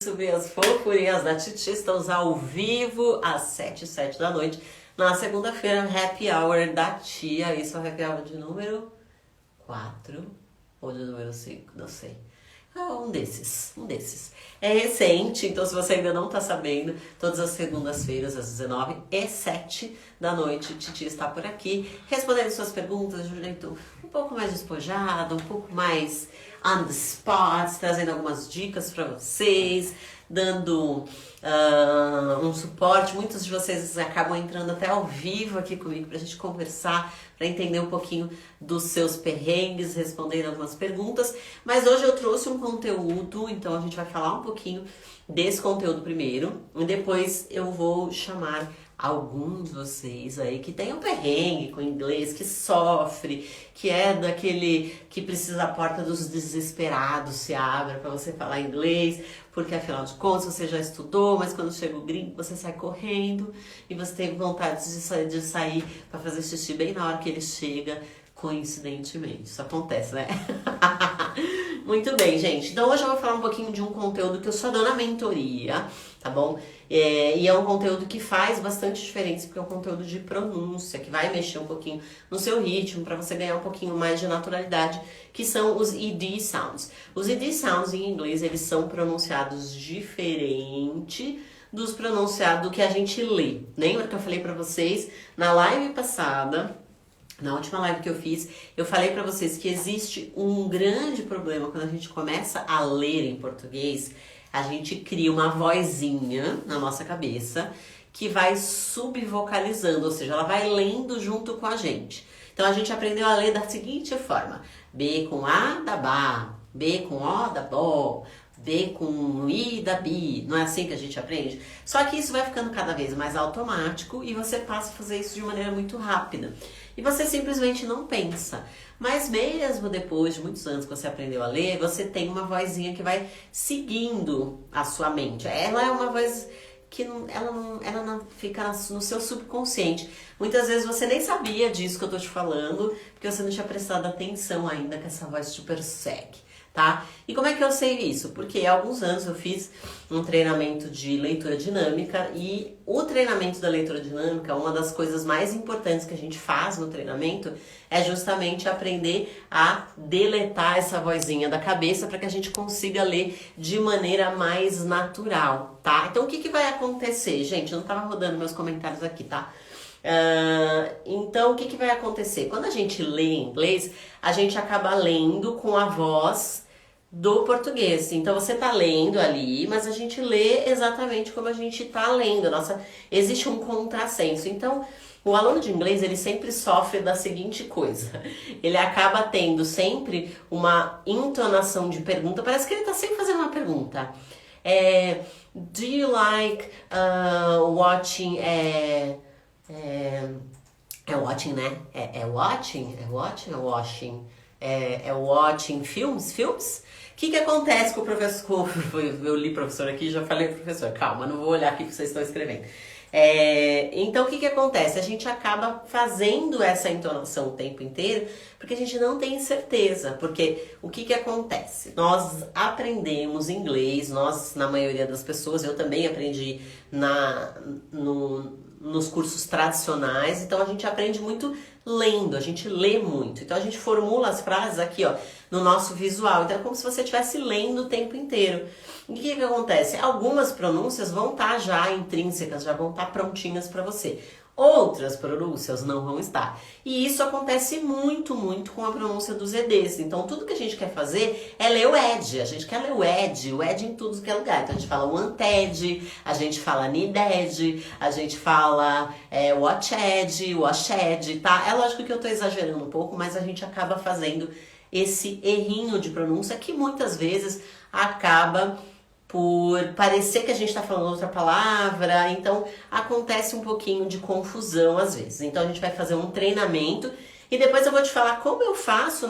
Subir as fofurinhas da Titi, estamos ao vivo às 7h07 da noite, na segunda-feira, Happy Hour da Tia. Isso é o Happy Hour de número 4 ou de número 5, não sei. Um desses. É recente, então se você ainda não está sabendo, todas as segundas-feiras, às 19h07 da noite, Titi está por aqui, respondendo suas perguntas de um jeito um pouco mais despojado, um pouco mais on the spot, trazendo algumas dicas para vocês, dando um suporte. Muitos de vocês acabam entrando até ao vivo aqui comigo pra gente conversar, para entender um pouquinho dos seus perrengues, respondendo algumas perguntas. Mas hoje eu trouxe um conteúdo, então a gente vai falar um pouquinho desse conteúdo primeiro, e depois eu vou chamar alguns de vocês aí que tem um perrengue com inglês, que sofre, que é daquele que precisa a porta dos desesperados se abra para você falar inglês, porque afinal de contas você já estudou, mas quando chega o gringo você sai correndo e você tem vontade de sair para fazer xixi bem na hora que ele chega, coincidentemente. Isso acontece, né? Muito bem, gente. Então hoje eu vou falar um pouquinho de um conteúdo que eu só dou na mentoria, tá bom? E é um conteúdo que faz bastante diferença, porque é um conteúdo de pronúncia, que vai mexer um pouquinho no seu ritmo, para você ganhar um pouquinho mais de naturalidade, que são os ED Sounds. Os ED Sounds em inglês, eles são pronunciados diferente dos pronunciados que a gente lê. Lembra que eu falei para vocês na live passada? Na última live que eu fiz, eu falei pra vocês que existe um grande problema quando a gente começa a ler em português. A gente cria uma vozinha na nossa cabeça que vai subvocalizando, ou seja, ela vai lendo junto com a gente. Então a gente aprendeu a ler da seguinte forma: B com A da Bá, B com O da Bó, B com I da Bi. Não é assim que a gente aprende? Só que isso vai ficando cada vez mais automático e você passa a fazer isso de maneira muito rápida. E você simplesmente não pensa. Mas mesmo depois de muitos anos que você aprendeu a ler, você tem uma vozinha que vai seguindo a sua mente. Ela é uma voz que ela não fica no seu subconsciente. Muitas vezes você nem sabia disso que eu tô te falando, porque você não tinha prestado atenção ainda que essa voz te persegue. Tá? E como é que eu sei isso? Porque há alguns anos eu fiz um treinamento de leitura dinâmica e o treinamento da leitura dinâmica, uma das coisas mais importantes que a gente faz no treinamento é justamente aprender a deletar essa vozinha da cabeça para que a gente consiga ler de maneira mais natural, tá? Então o que vai acontecer? Gente, eu não tava rodando meus comentários aqui, tá? Então o que vai acontecer? Quando a gente lê em inglês, a gente acaba lendo com a voz do português. Então você tá lendo ali, mas a gente lê exatamente como a gente tá lendo. Existe um contrassenso. Então o aluno de inglês, ele sempre sofre da seguinte coisa: ele acaba tendo sempre uma entonação de pergunta, parece que ele tá sempre fazendo uma pergunta. Do you like watching watching, né? Watching filmes? O que acontece com o professor? Eu li professor aqui, já falei professor. Calma, não vou olhar aqui que vocês estão escrevendo. Então o que acontece? A gente acaba fazendo essa entonação o tempo inteiro porque a gente não tem certeza. Porque o que acontece? Nós aprendemos inglês, na maioria das pessoas, eu também aprendi nos cursos tradicionais, então a gente aprende muito lendo, a gente lê muito. Então a gente formula as frases aqui, ó, no nosso visual. Então é como se você estivesse lendo o tempo inteiro. E o que acontece? Algumas pronúncias vão estar já intrínsecas, já vão estar prontinhas para você. Outras pronúncias não vão estar. E isso acontece muito, muito com a pronúncia dos EDs. Então, tudo que a gente quer fazer é ler o ED. A gente quer ler o ED em tudo que é lugar. Então, a gente fala wanted, a gente fala needed, a gente fala watched, tá? É lógico que eu tô exagerando um pouco, mas a gente acaba fazendo esse errinho de pronúncia que muitas vezes acaba por parecer que a gente está falando outra palavra, então acontece um pouquinho de confusão às vezes. Então a gente vai fazer um treinamento e depois eu vou te falar como eu faço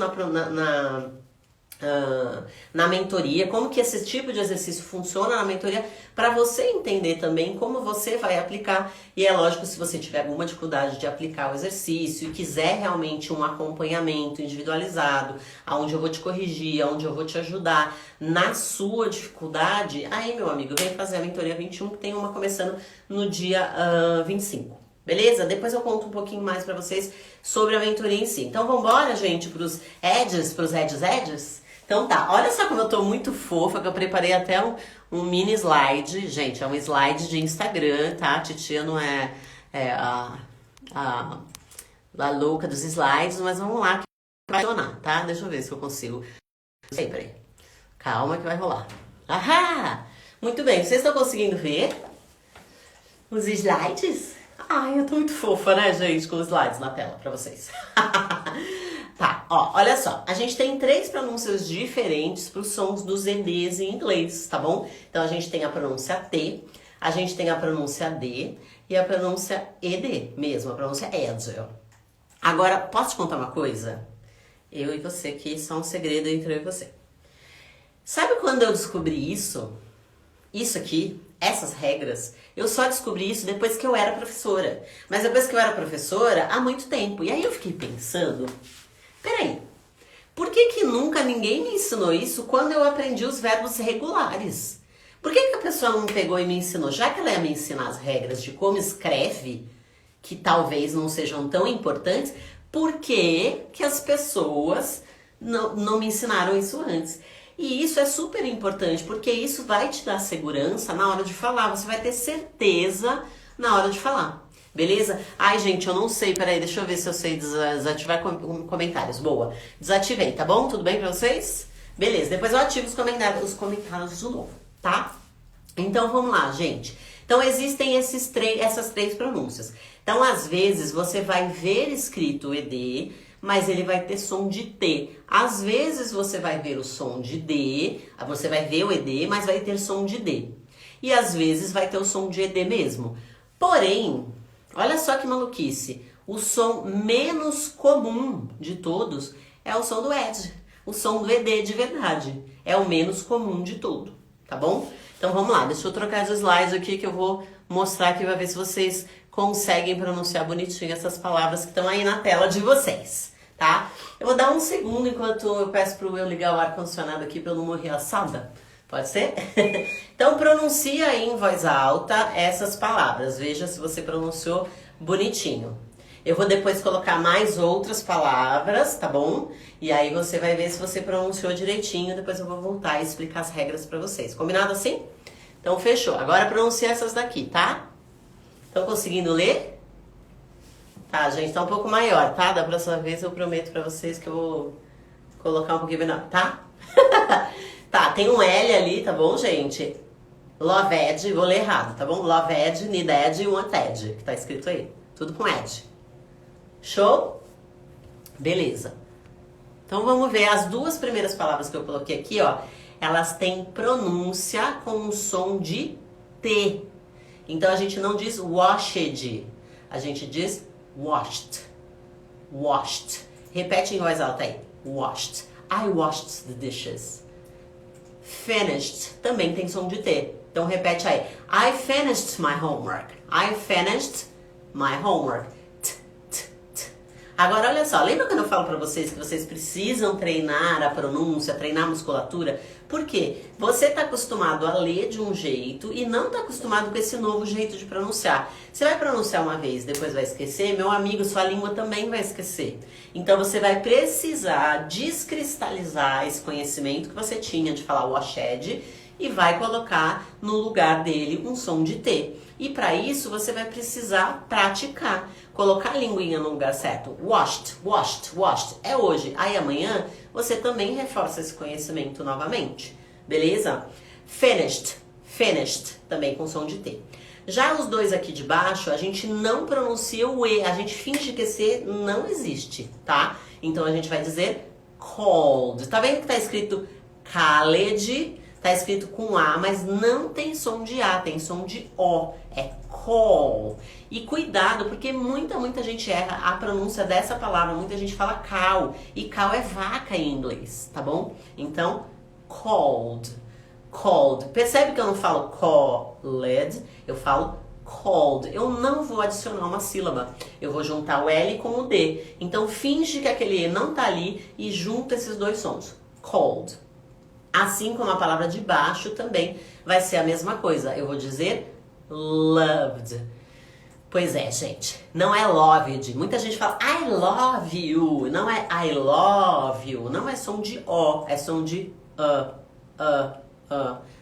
na mentoria, como que esse tipo de exercício funciona na mentoria, para você entender também como você vai aplicar. E é lógico, se você tiver alguma dificuldade de aplicar o exercício e quiser realmente um acompanhamento individualizado, aonde eu vou te corrigir, aonde eu vou te ajudar na sua dificuldade, aí, meu amigo, vem fazer a mentoria 21, que tem uma começando no dia 25. Beleza? Depois eu conto um pouquinho mais pra vocês sobre a mentoria em si. Então vambora, gente, pros edges. Então tá, olha só como eu tô muito fofa, que eu preparei até um mini slide. Gente, é um slide de Instagram, tá? A titia não é a louca dos slides, mas vamos lá que vai funcionar, tá? Deixa eu ver se eu consigo. Peraí. Calma que vai rolar. Ahá! Muito bem, vocês estão conseguindo ver os slides? Ai, eu tô muito fofa, né, gente, com os slides na tela pra vocês. Tá, ó, olha só. A gente tem 3 pronúncias diferentes pros sons dos EDs em inglês, tá bom? Então a gente tem a pronúncia T, a gente tem a pronúncia D e a pronúncia ED mesmo, a pronúncia ED. Agora, posso te contar uma coisa? Eu e você, que só um segredo entre eu e você. Sabe quando eu descobri isso? Isso aqui, essas regras, eu só descobri isso depois que eu era professora. Mas depois que eu era professora, há muito tempo. E aí eu fiquei pensando, peraí, por que nunca ninguém me ensinou isso quando eu aprendi os verbos regulares? Por que a pessoa não pegou e me ensinou? Já que ela ia me ensinar as regras de como escreve, que talvez não sejam tão importantes, por que as pessoas não me ensinaram isso antes? E isso é super importante, porque isso vai te dar segurança na hora de falar. Você vai ter certeza na hora de falar. Beleza? Ai, gente, eu não sei. Peraí, deixa eu ver se eu sei desativar comentários. Boa. Desativei, tá bom? Tudo bem pra vocês? Beleza. Depois eu ativo os comentários de novo, tá? Então, vamos lá, gente. Então, existem essas 3 pronúncias. Então, às vezes, você vai ver escrito ED, mas ele vai ter som de T. Às vezes você vai ver o som de D, você vai ver o ED, mas vai ter som de D. E às vezes vai ter o som de ED mesmo. Porém, olha só que maluquice, o som menos comum de todos é o som do ED. O som do ED de verdade. É o menos comum de tudo, tá bom? Então vamos lá, deixa eu trocar os slides aqui que eu vou mostrar aqui pra ver se vocês conseguem pronunciar bonitinho essas palavras que estão aí na tela de vocês, tá? Eu vou dar um segundo enquanto eu peço pro eu ligar o ar-condicionado aqui pra eu não morrer assada. Pode ser? Então pronuncia aí em voz alta essas palavras. Veja se você pronunciou bonitinho. Eu vou depois colocar mais outras palavras, tá bom? E aí você vai ver se você pronunciou direitinho. Depois eu vou voltar e explicar as regras pra vocês. Combinado assim? Então fechou. Agora pronuncia essas daqui, tá? Estão conseguindo ler? Tá, gente, tá um pouco maior, tá? Da próxima vez eu prometo pra vocês que eu vou colocar um pouquinho menor, tá? Tá, tem um L ali, tá bom, gente? Loved, vou ler errado, tá bom? Loved, needed e wanted, que tá escrito aí. Tudo com ed. Show? Beleza. Então vamos ver as 2 primeiras palavras que eu coloquei aqui, ó. Elas têm pronúncia com um som de T. Então a gente não diz washed, a gente diz washed. Washed. Repete em voz alta aí. Washed. I washed the dishes. Finished também tem som de T. Então repete aí. I finished my homework. I finished my homework. Agora olha só, lembra quando eu falo pra vocês que vocês precisam treinar a pronúncia, treinar a musculatura? Por quê? Você tá acostumado a ler de um jeito e não tá acostumado com esse novo jeito de pronunciar. Você vai pronunciar uma vez, depois vai esquecer, meu amigo, sua língua também vai esquecer. Então você vai precisar descristalizar esse conhecimento que você tinha de falar washed e vai colocar no lugar dele um som de T. E para isso você vai precisar praticar. Colocar a linguinha no lugar certo. Washed, washed, washed. É hoje. Aí amanhã você também reforça esse conhecimento novamente. Beleza? Finished, finished. Também com som de T. Já os 2 aqui de baixo, a gente não pronuncia o E. A gente finge que esse E não existe, tá? Então a gente vai dizer called. Tá vendo que tá escrito Khaled? tá escrito com A, mas não tem som de A, tem som de O. É call. E cuidado, porque muita gente erra a pronúncia dessa palavra. Muita gente fala cow, e cow é vaca em inglês, tá bom? Então, called. Called. Percebe que eu não falo called, eu falo called. Eu não vou adicionar uma sílaba. Eu vou juntar o L com o D. Então, finge que aquele E não tá ali e junta esses dois sons. Called. Assim como a palavra de baixo também vai ser a mesma coisa. Eu vou dizer loved. Pois é, gente. Não é loved. Muita gente fala I love you. Não é I love you. Não é som de O. É som de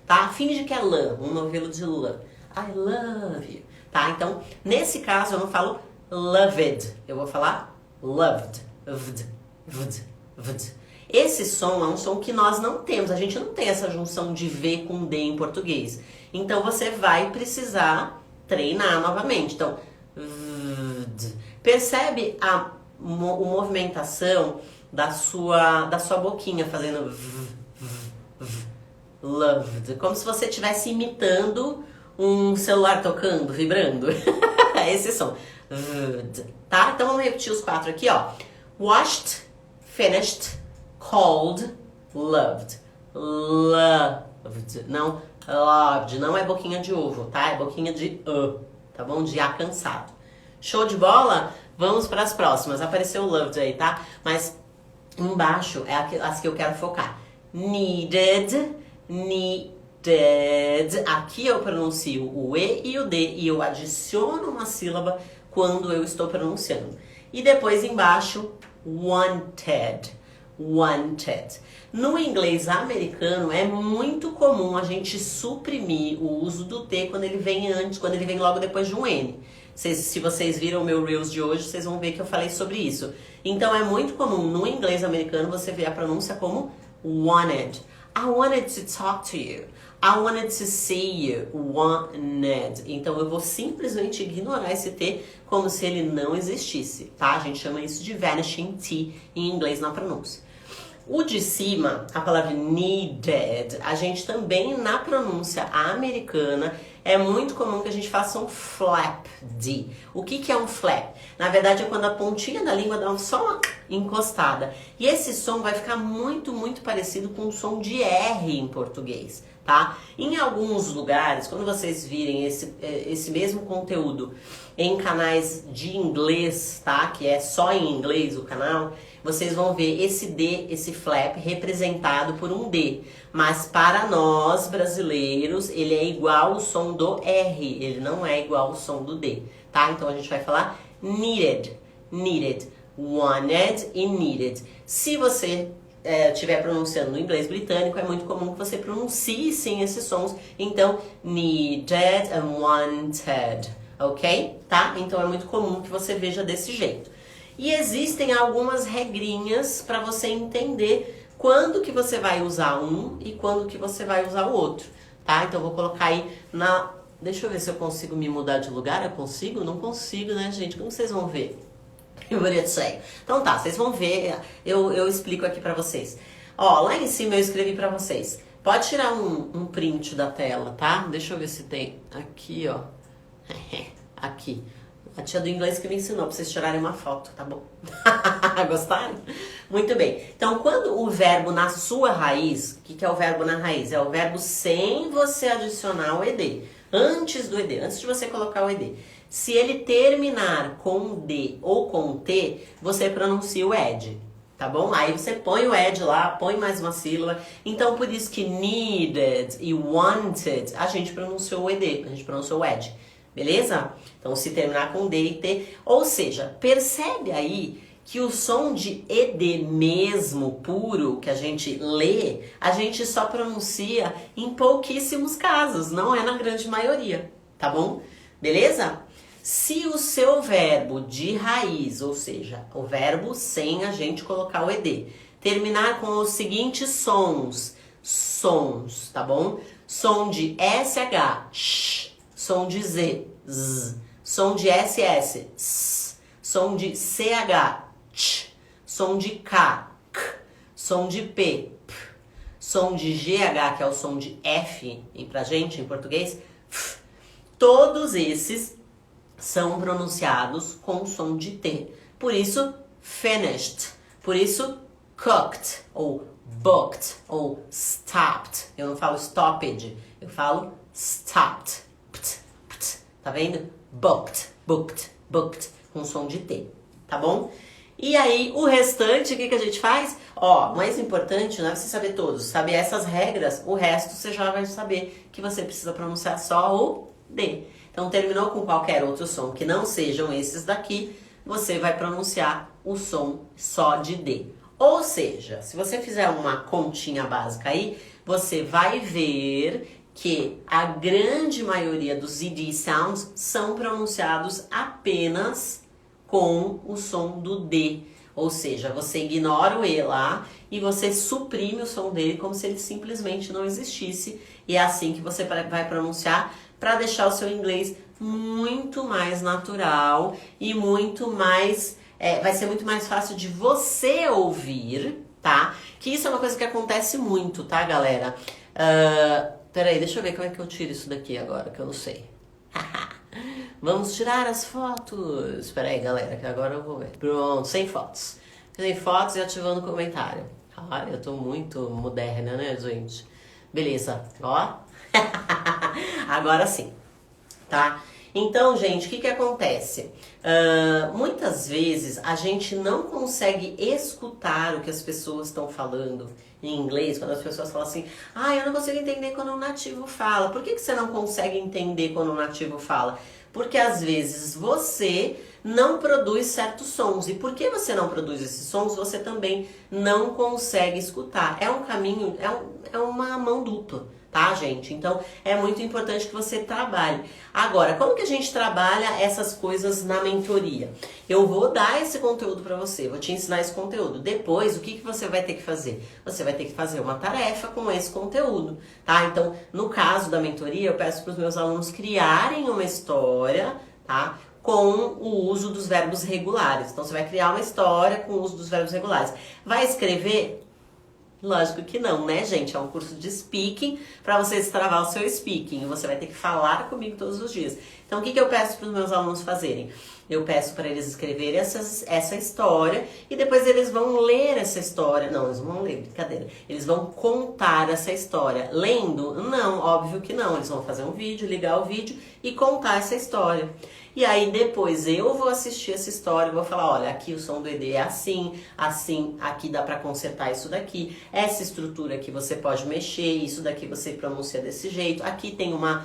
tá? Finge que é lã. Um novelo de lã. I love you. Tá? Então, nesse caso, eu não falo loved. Eu vou falar loved. Vd. Esse som é um som que nós não temos. A gente não tem essa junção de V com D em português. Então, você vai precisar treinar novamente. Então, vd. Percebe a movimentação da sua boquinha fazendo loved. Como se você estivesse imitando um celular tocando, vibrando. É esse som. Tá? Então vamos repetir os 4 aqui, ó. Washed, finished, called, loved. Loved. Não, loved. Não é boquinha de ovo, tá? É boquinha de tá bom? De A cansado. Show de bola? Vamos para as próximas. Apareceu o loved aí, tá? Mas embaixo é as que eu quero focar. Needed. Aqui eu pronuncio o E e o D e eu adiciono uma sílaba quando eu estou pronunciando. E depois embaixo, wanted. No inglês americano é muito comum a gente suprimir o uso do T quando ele vem antes, quando ele vem logo depois de um N. Se vocês viram o meu Reels de hoje, vocês vão ver que eu falei sobre isso. Então é muito comum no inglês americano você ver a pronúncia como wanted. I wanted to talk to you. I wanted to see you. Wanted. Então eu vou simplesmente ignorar esse T como se ele não existisse, tá? A gente chama isso de vanishing T em inglês na pronúncia. O de cima, a palavra needed, a gente também na pronúncia americana é muito comum que a gente faça um flap D. O que é um flap? Na verdade é quando a pontinha da língua dá só uma encostada. E esse som vai ficar muito parecido com o som de R em português, tá? Em alguns lugares, quando vocês virem esse mesmo conteúdo em canais de inglês, tá? Que é só em inglês o canal, vocês vão ver esse D, esse flap, representado por um D. Mas para nós, brasileiros, ele é igual ao som do R, ele não é igual ao som do D, tá? Então a gente vai falar needed, wanted e needed. Se você estiver pronunciando no inglês britânico, é muito comum que você pronuncie sim esses sons. Então, needed and wanted, ok? Tá? Então é muito comum que você veja desse jeito. E existem algumas regrinhas para você entender quando que você vai usar um e quando que você vai usar o outro, tá? Então eu vou colocar aí na... Deixa eu ver se eu consigo me mudar de lugar. Eu consigo? Não consigo, né, gente? Como vocês vão ver? Eu vou sei. Então tá, vocês vão ver. Eu explico aqui pra vocês. Ó, lá em cima eu escrevi pra vocês. Pode tirar um print da tela, tá? Deixa eu ver se tem. Aqui, ó. Aqui. A tia do inglês que me ensinou pra vocês tirarem uma foto, tá bom? Gostaram? Muito bem. Então, quando o verbo na sua raiz, o que é o verbo na raiz? É o verbo sem você adicionar o ED. Antes do ED, antes de você colocar o ED. Se ele terminar com D ou com T, você pronuncia o ED, tá bom? Aí você põe o ED lá, põe mais uma sílaba. Então, por isso que needed e wanted, a gente pronunciou o ED, a gente pronunciou o ED. Beleza? Então, se terminar com D e T, ou seja, percebe aí que o som de ED mesmo, puro, que a gente lê, a gente só pronuncia em pouquíssimos casos, não é na grande maioria, tá bom? Beleza? Se o seu verbo de raiz, ou seja, o verbo sem a gente colocar o ED, terminar com os seguintes sons, tá bom? Som de SH, sh, som de Z, z, som de SS, s, som de CH, ch, som de K, k, som de P, p, som de GH, que é o som de F, e pra gente, em português, todos esses são pronunciados com som de T. Por isso, finished. Por isso, cooked, ou booked, ou stopped. Eu não falo stopped, eu falo stopped. Tá vendo? Booked, booked, booked, com som de T, tá bom? E aí, o restante, o que a gente faz? Ó, o mais importante não é você saber todos, saber essas regras, o resto você já vai saber que você precisa pronunciar só o D. Então, terminou com qualquer outro som que não sejam esses daqui, você vai pronunciar o som só de D. Ou seja, se você fizer uma continha básica aí, você vai ver que a grande maioria dos ED sounds são pronunciados apenas com o som do D. Ou seja, você ignora o E lá e você suprime o som dele como se ele simplesmente não existisse. E é assim que você vai pronunciar para deixar o seu inglês muito mais natural e muito mais... vai ser muito mais fácil de você ouvir, tá? Que isso é uma coisa que acontece muito, tá, galera? Peraí, deixa eu ver como é que eu tiro isso daqui agora, que eu não sei. Vamos tirar as fotos. Peraí, galera, que agora eu vou ver. Pronto, sem fotos. Sem fotos e ativando o comentário. Olha, eu tô muito moderna, né, gente? Beleza, ó. Agora sim, tá? Então, gente, o que acontece? Muitas vezes a gente não consegue escutar o que as pessoas estão falando em inglês, quando as pessoas falam assim, eu não consigo entender quando um nativo fala. Por que você não consegue entender quando um nativo fala? Porque às vezes você não produz certos sons. E porque você não produz esses sons, você também não consegue escutar. É um caminho, é uma mão dupla. Tá, gente? Então, é muito importante que você trabalhe. Agora, como que a gente trabalha essas coisas na mentoria? Eu vou dar esse conteúdo para você, vou te ensinar esse conteúdo. Depois, o que você vai ter que fazer? Você vai ter que fazer uma tarefa com esse conteúdo, tá? Então, no caso da mentoria, eu peço para os meus alunos criarem uma história, tá? Com o uso dos verbos regulares. Então, você vai criar uma história com o uso dos verbos regulares. Vai escrever? Lógico que não, né, gente? É um curso de speaking para você destravar o seu speaking. Você vai ter que falar comigo todos os dias. Então, o que eu peço para os meus alunos fazerem? Eu peço para eles escreverem essa história e depois eles vão ler essa história. Não, eles vão ler, brincadeira. Eles vão contar essa história. Lendo? Não, óbvio que não. Eles vão fazer um vídeo, ligar o vídeo e contar essa história. E aí depois eu vou assistir essa história e vou falar, olha, aqui o som do ED é assim, assim, aqui dá pra consertar isso daqui, essa estrutura aqui você pode mexer, isso daqui você pronuncia desse jeito, aqui tem uma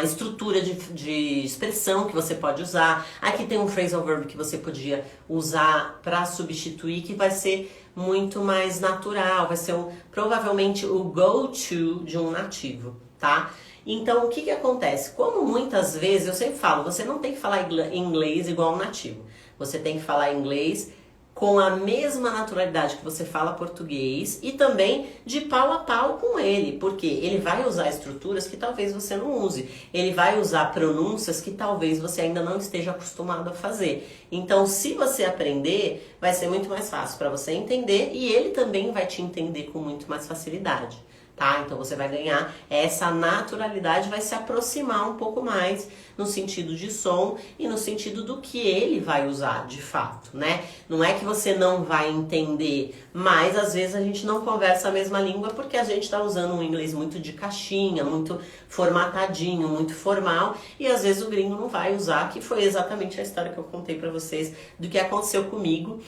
estrutura de expressão que você pode usar, aqui tem um phrasal verb que você podia usar pra substituir, que vai ser muito mais natural, vai ser provavelmente o go-to de um nativo, tá? Então, o que acontece? Como muitas vezes, eu sempre falo, você não tem que falar inglês igual um nativo. Você tem que falar inglês com a mesma naturalidade que você fala português e também de pau a pau com ele, porque ele vai usar estruturas que talvez você não use. Ele vai usar pronúncias que talvez você ainda não esteja acostumado a fazer. Então, se você aprender, vai ser muito mais fácil para você entender e ele também vai te entender com muito mais facilidade. Tá? Então você vai ganhar essa naturalidade, vai se aproximar um pouco mais no sentido de som e no sentido do que ele vai usar de fato, né? Não é que você não vai entender, mas às vezes a gente não conversa a mesma língua porque a gente está usando um inglês muito de caixinha, muito formatadinho, muito formal e às vezes o gringo não vai usar, que foi exatamente a história que eu contei pra vocês do que aconteceu comigo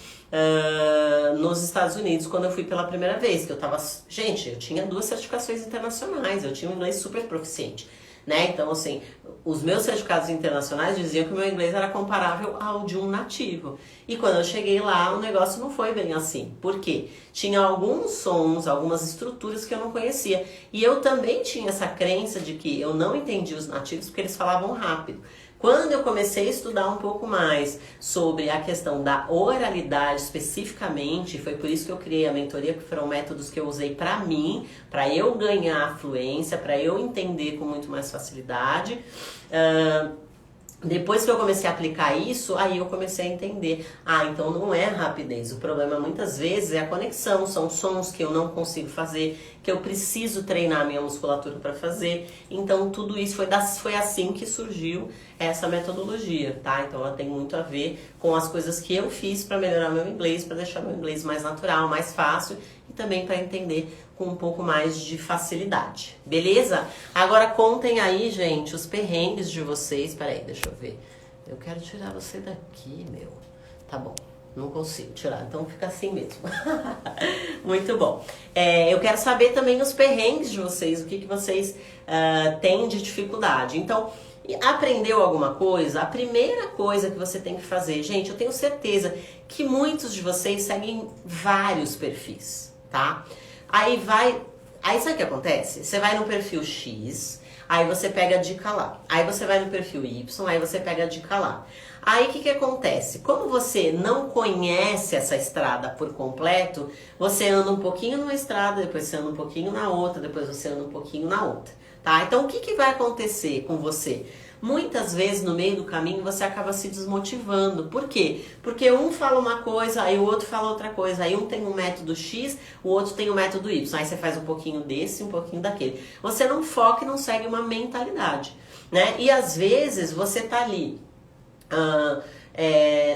nos Estados Unidos quando eu fui pela primeira vez, que eu tava... Gente, eu tinha 2 certificações internacionais, eu tinha um inglês super proficiente, né? Então, assim, os meus certificados internacionais diziam que o meu inglês era comparável ao de um nativo. E quando eu cheguei lá, o negócio não foi bem assim. Por quê? Tinha alguns sons, algumas estruturas que eu não conhecia. E eu também tinha essa crença de que eu não entendia os nativos porque eles falavam rápido. Quando eu comecei a estudar um pouco mais sobre a questão da oralidade especificamente, foi por isso que eu criei a mentoria, que foram métodos que eu usei pra mim, pra eu ganhar fluência, pra eu entender com muito mais facilidade. Depois que eu comecei a aplicar isso, aí eu comecei a entender. Ah, então não é a rapidez. O problema muitas vezes é a conexão. São sons que eu não consigo fazer, que eu preciso treinar a minha musculatura para fazer. Então tudo isso foi assim que surgiu essa metodologia, tá? Então ela tem muito a ver com as coisas que eu fiz para melhorar meu inglês, para deixar meu inglês mais natural, mais fácil e também para entender com um pouco mais de facilidade, beleza? Agora contem aí, gente, os perrengues de vocês. Peraí, deixa eu ver. Eu quero tirar você daqui, meu. Tá bom, não consigo tirar, então fica assim mesmo. Muito bom. Eu quero saber também os perrengues de vocês, o que vocês têm de dificuldade. Então, aprendeu alguma coisa? A primeira coisa que você tem que fazer, gente, eu tenho certeza que muitos de vocês seguem vários perfis, tá? Aí sabe o que acontece? Você vai no perfil X, aí você pega a dica lá. Aí você vai no perfil Y, aí você pega a dica lá. Aí o que acontece? Como você não conhece essa estrada por completo, você anda um pouquinho numa estrada, depois você anda um pouquinho na outra, depois você anda um pouquinho na outra, tá? Então o que vai acontecer com você? Muitas vezes no meio do caminho você acaba se desmotivando. Por quê? Porque um fala uma coisa, aí o outro fala outra coisa. Aí um tem um método X, o outro tem um método Y. Aí você faz um pouquinho desse, um pouquinho daquele. Você não foca e não segue uma mentalidade, né? E às vezes você tá ali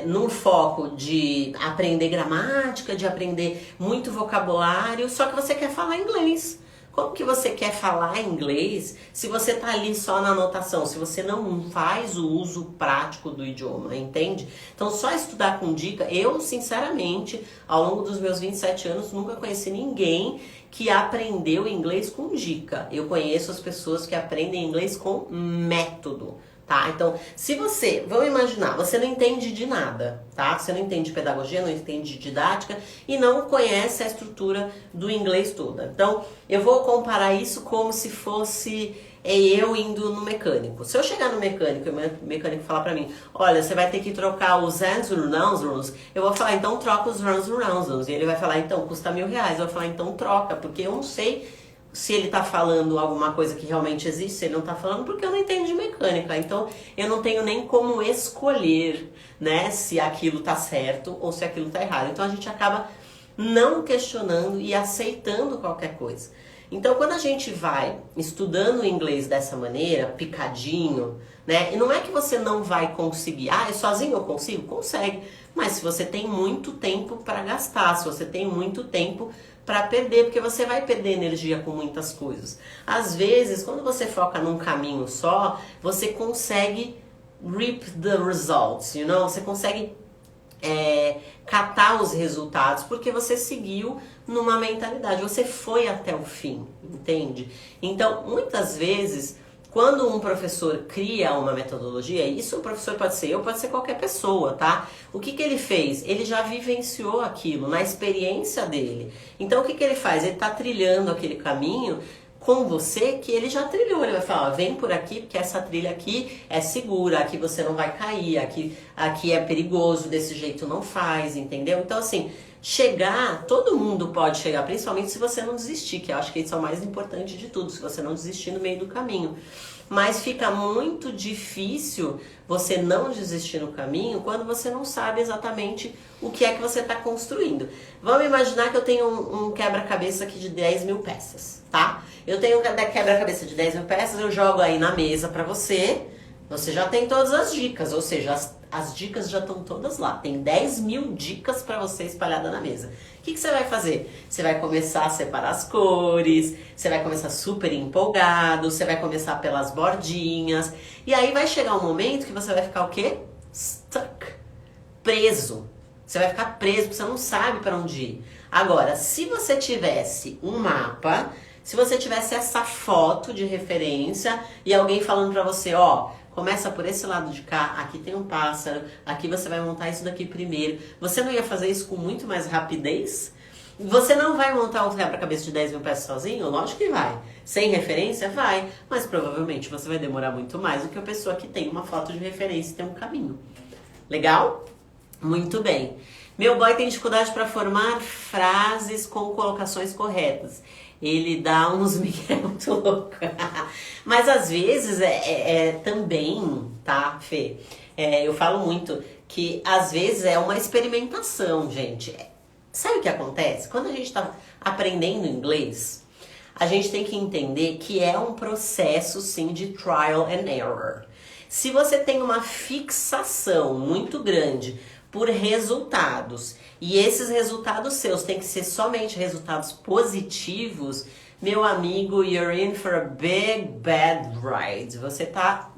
num foco de aprender gramática, de aprender muito vocabulário, só que você quer falar inglês. Como que você quer falar inglês se você tá ali só na anotação, se você não faz o uso prático do idioma, entende? Então só estudar com dica, eu sinceramente, ao longo dos meus 27 anos, nunca conheci ninguém que aprendeu inglês com dica. Eu conheço as pessoas que aprendem inglês com método. Tá? Então, se você, vamos imaginar, você não entende de nada, tá? Você não entende de pedagogia, não entende de didática e não conhece a estrutura do inglês toda. Então, eu vou comparar isso como se fosse eu indo no mecânico. Se eu chegar no mecânico e o mecânico falar pra mim, olha, você vai ter que trocar os ands, eu vou falar, então troca os runs. E ele vai falar, então custa R$1.000. Eu vou falar, então troca, porque eu não sei se ele tá falando alguma coisa que realmente existe, se ele não tá falando, porque eu não entendo de mecânica. Então, eu não tenho nem como escolher, né, se aquilo tá certo ou se aquilo tá errado. Então, a gente acaba não questionando e aceitando qualquer coisa. Então, quando a gente vai estudando o inglês dessa maneira, picadinho, né, e não é que você não vai conseguir. Ah, sozinho eu consigo? Consegue. Mas se você tem muito tempo para gastar, se você tem muito tempo para perder, porque você vai perder energia com muitas coisas. Às vezes, quando você foca num caminho só, você consegue reap the results, Você consegue catar os resultados, porque você seguiu numa mentalidade, você foi até o fim, entende? Então, muitas vezes, quando um professor cria uma metodologia, isso o professor pode ser eu, pode ser qualquer pessoa, tá? O que ele fez? Ele já vivenciou aquilo na experiência dele. Então o que ele faz? Ele tá trilhando aquele caminho com você que ele já trilhou. Ele vai falar, ó, vem por aqui porque essa trilha aqui é segura, aqui você não vai cair, aqui é perigoso, desse jeito não faz, entendeu? Então assim, todo mundo pode chegar, principalmente se você não desistir, que eu acho que isso é o mais importante de tudo, se você não desistir no meio do caminho. Mas fica muito difícil você não desistir no caminho quando você não sabe exatamente o que é que você está construindo. Vamos imaginar que eu tenho um quebra-cabeça aqui de 10.000 peças, tá? Eu tenho um quebra-cabeça de 10.000 peças, eu jogo aí na mesa pra você. Você já tem todas as dicas, ou seja, as dicas já estão todas lá. Tem 10.000 dicas para você espalhada na mesa. O que você vai fazer? Você vai começar a separar as cores, você vai começar super empolgado, você vai começar pelas bordinhas. E aí vai chegar um momento que você vai ficar o quê? Stuck. Preso. Você vai ficar preso porque você não sabe para onde ir. Agora, se você tivesse um mapa, se você tivesse essa foto de referência e alguém falando para você, ó, começa por esse lado de cá, aqui tem um pássaro, aqui você vai montar isso daqui primeiro. Você não ia fazer isso com muito mais rapidez? Você não vai montar um quebra-cabeça de 10.000 peças sozinho? Lógico que vai. Sem referência? Vai. Mas provavelmente você vai demorar muito mais do que a pessoa que tem uma foto de referência e tem um caminho. Legal? Muito bem. Meu boy tem dificuldade para formar frases com colocações corretas. ele dá uns migué muito louco. Mas às vezes também, tá, Fê? Eu falo muito que às vezes é uma experimentação, gente. Sabe o que acontece? Quando a gente tá aprendendo inglês, a gente tem que entender que é um processo, sim, de trial and error. Se você tem uma fixação muito grande por resultados, e esses resultados seus têm que ser somente resultados positivos, meu amigo, you're in for a big bad ride. Você tá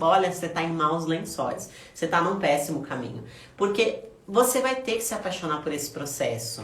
em maus lençóis. Você tá num péssimo caminho. Porque você vai ter que se apaixonar por esse processo.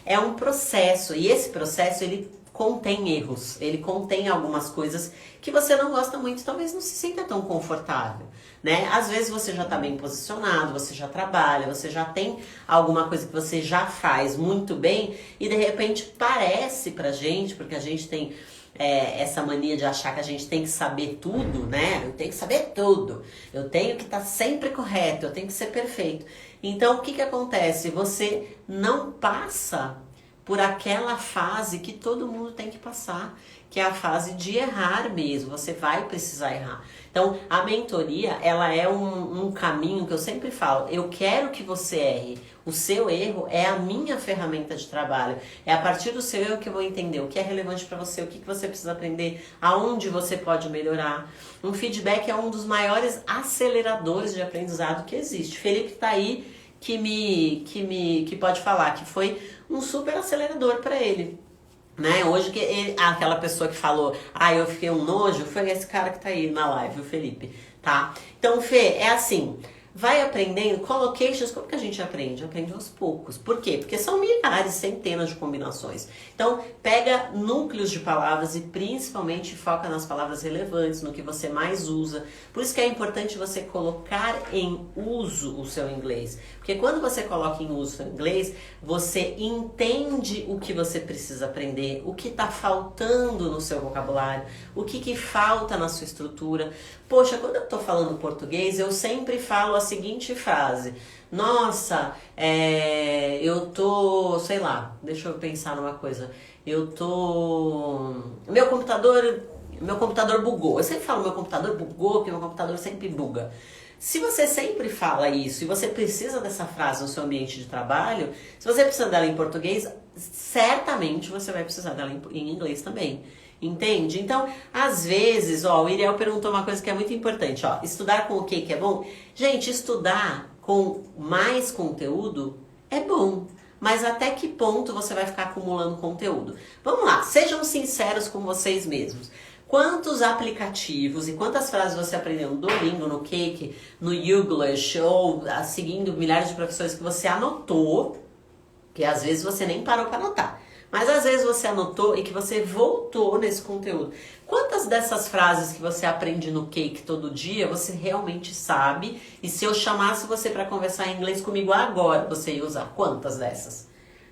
É um processo, e esse processo, ele contém erros. Ele contém algumas coisas que você não gosta muito, talvez não se sinta tão confortável, né? Às vezes você já está bem posicionado, você já trabalha, você já tem alguma coisa que você já faz muito bem e de repente parece pra gente, porque a gente tem essa mania de achar que a gente tem que saber tudo, né? Eu tenho que saber tudo, eu tenho que estar sempre correto, eu tenho que ser perfeito. Então o que que acontece? Você não passa por aquela fase que todo mundo tem que passar, que é a fase de errar mesmo, você vai precisar errar. Então, a mentoria, ela é um caminho que eu sempre falo, eu quero que você erre, o seu erro é a minha ferramenta de trabalho, é a partir do seu erro que eu vou entender o que é relevante para você, o que você precisa aprender, aonde você pode melhorar. Um feedback é um dos maiores aceleradores de aprendizado que existe. Felipe tá aí, que pode falar que foi um super acelerador para ele, né? Hoje aquela pessoa que falou, eu fiquei um nojo, foi esse cara que tá aí na live, o Felipe, tá? Então, Fê, é assim, vai aprendendo, collocations, como que a gente aprende? Aprende aos poucos. Por quê? Porque são milhares, centenas de combinações. Então, pega núcleos de palavras e principalmente foca nas palavras relevantes, no que você mais usa. Por isso que é importante você colocar em uso o seu inglês. Porque quando você coloca em uso o seu inglês, você entende o que você precisa aprender, o que está faltando no seu vocabulário, o que falta na sua estrutura. Poxa, quando eu estou falando português, eu sempre falo a seguinte frase. Nossa, eu tô, sei lá, deixa eu pensar numa coisa. Meu computador bugou. Eu sempre falo meu computador bugou, porque meu computador sempre buga. Se você sempre fala isso e você precisa dessa frase no seu ambiente de trabalho, se você precisa dela em português, certamente você vai precisar dela em inglês também. Entende? Então, às vezes, o Iriel perguntou uma coisa que é muito importante, estudar com o que é bom? Gente, estudar com mais conteúdo é bom, mas até que ponto você vai ficar acumulando conteúdo? Vamos lá, sejam sinceros com vocês mesmos. Quantos aplicativos e quantas frases você aprendeu no Duolingo, no Cake, no Youglish ou seguindo milhares de professores que você anotou, que às vezes você nem parou para anotar, mas às vezes você anotou e que você voltou nesse conteúdo. Quantas dessas frases que você aprende no Cake todo dia você realmente sabe? E se eu chamasse você para conversar em inglês comigo agora, você ia usar quantas dessas?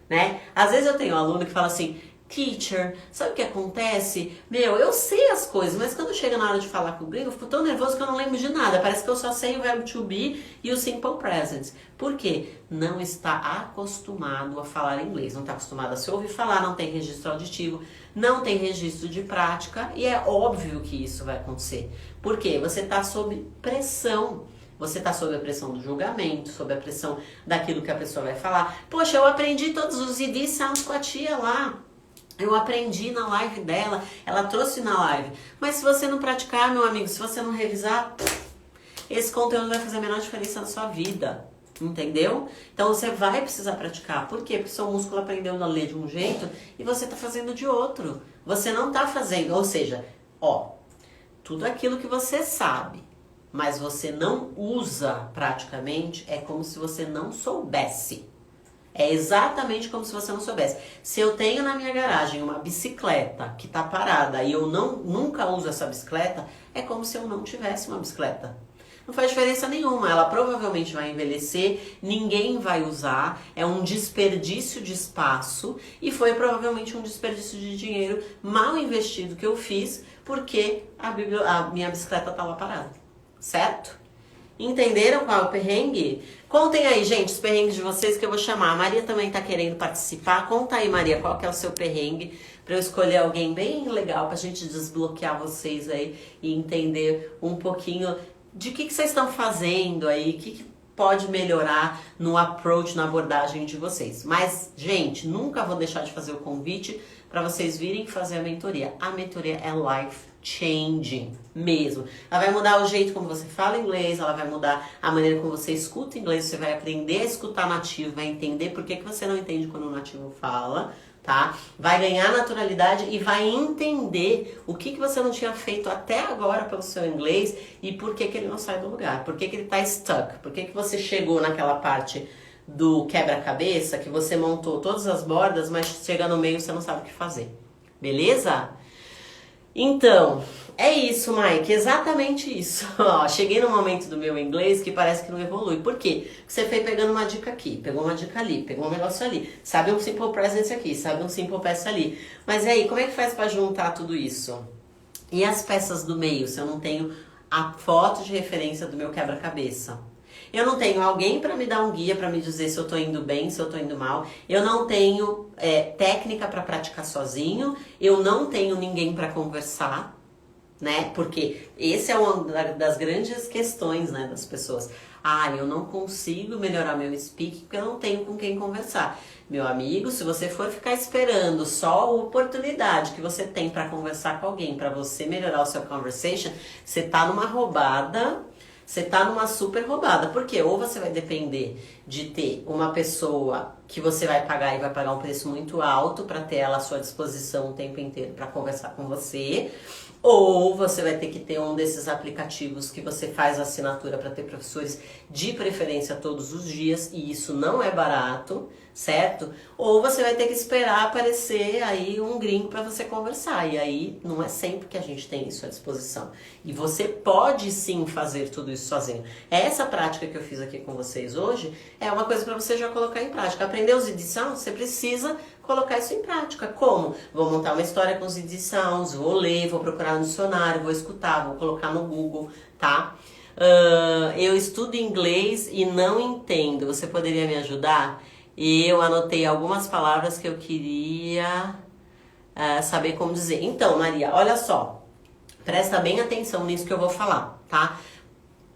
Né? Às vezes eu tenho um aluno que fala assim, teacher, sabe o que acontece? Eu sei as coisas, mas quando chega na hora de falar com o gringo, eu fico tão nervoso que eu não lembro de nada. Parece que eu só sei o verbo to be e o simple present. Por quê? Não está acostumado a falar inglês, não está acostumado a se ouvir falar, não tem registro auditivo, não tem registro de prática e é óbvio que isso vai acontecer. Por quê? Você está sob pressão. Você está sob a pressão do julgamento, sob a pressão daquilo que a pessoa vai falar. Poxa, eu aprendi todos os ID sounds com a tia lá. Eu aprendi na live dela, ela trouxe na live. Mas se você não praticar, meu amigo, se você não revisar, esse conteúdo vai fazer a menor diferença na sua vida. Entendeu? Então você vai precisar praticar. Por quê? Porque seu músculo aprendeu a ler de um jeito e você está fazendo de outro. Você não está fazendo, ou seja, tudo aquilo que você sabe, mas você não usa praticamente, é como se você não soubesse. É exatamente como se você não soubesse. Se eu tenho na minha garagem uma bicicleta que está parada e eu nunca uso essa bicicleta, é como se eu não tivesse uma bicicleta. Não faz diferença nenhuma, ela provavelmente vai envelhecer, ninguém vai usar, é um desperdício de espaço e foi provavelmente um desperdício de dinheiro mal investido que eu fiz porque a minha bicicleta estava parada, certo? Entenderam qual é o perrengue? Contem aí, gente, os perrengues de vocês que eu vou chamar. A Maria também tá querendo participar. Conta aí, Maria, qual que é o seu perrengue. para eu escolher alguém bem legal pra gente desbloquear vocês aí e entender um pouquinho de que vocês estão fazendo aí, o que pode melhorar no approach, na abordagem de vocês. Mas, gente, nunca vou deixar de fazer o convite para vocês virem fazer a mentoria. A mentoria é life changing mesmo. Ela vai mudar o jeito como você fala inglês, ela vai mudar a maneira como você escuta inglês, você vai aprender a escutar nativo, vai entender por que você não entende quando o nativo fala, tá? Vai ganhar naturalidade e vai entender o que você não tinha feito até agora pelo seu inglês e por que ele não sai do lugar, por que ele tá stuck, por que você chegou naquela parte do quebra-cabeça que você montou todas as bordas, mas chega no meio você não sabe o que fazer. Beleza? Então, é isso, Mike, exatamente isso. Ó, cheguei no momento do meu inglês que parece que não evolui. Por quê? Porque você foi pegando uma dica aqui, pegou uma dica ali, pegou um negócio ali. Sabe um simple present aqui, sabe um simple past ali. Mas e aí, como é que faz pra juntar tudo isso? E as peças do meio, se eu não tenho a foto de referência do meu quebra-cabeça? Eu não tenho alguém para me dar um guia, para me dizer se eu tô indo bem, se eu tô indo mal. Eu não tenho técnica para praticar sozinho. Eu não tenho ninguém para conversar, né? Porque esse é uma das grandes questões, né, das pessoas. Ah, eu não consigo melhorar meu speaking porque eu não tenho com quem conversar. Meu amigo, se você for ficar esperando só a oportunidade que você tem para conversar com alguém, para você melhorar o seu conversation, você tá numa roubada. Você tá numa super roubada, porque ou você vai depender de ter uma pessoa que você vai pagar e vai pagar um preço muito alto para ter ela à sua disposição o tempo inteiro para conversar com você, ou você vai ter que ter um desses aplicativos que você faz assinatura para ter professores de preferência todos os dias, e isso não é barato, certo? Ou você vai ter que esperar aparecer aí um gringo para você conversar, e aí não é sempre que a gente tem isso à disposição. E você pode sim fazer tudo isso sozinho. Essa prática que eu fiz aqui com vocês hoje é uma coisa para você já colocar em prática. Aprender os edições, você precisa colocar isso em prática. Como? Vou montar uma história com os edições, vou ler, vou procurar no dicionário, vou escutar, vou colocar no Google, tá? Eu estudo inglês e não entendo. Você poderia me ajudar? E eu anotei algumas palavras que eu queria saber como dizer. Então, Maria, olha só. Presta bem atenção nisso que eu vou falar, tá?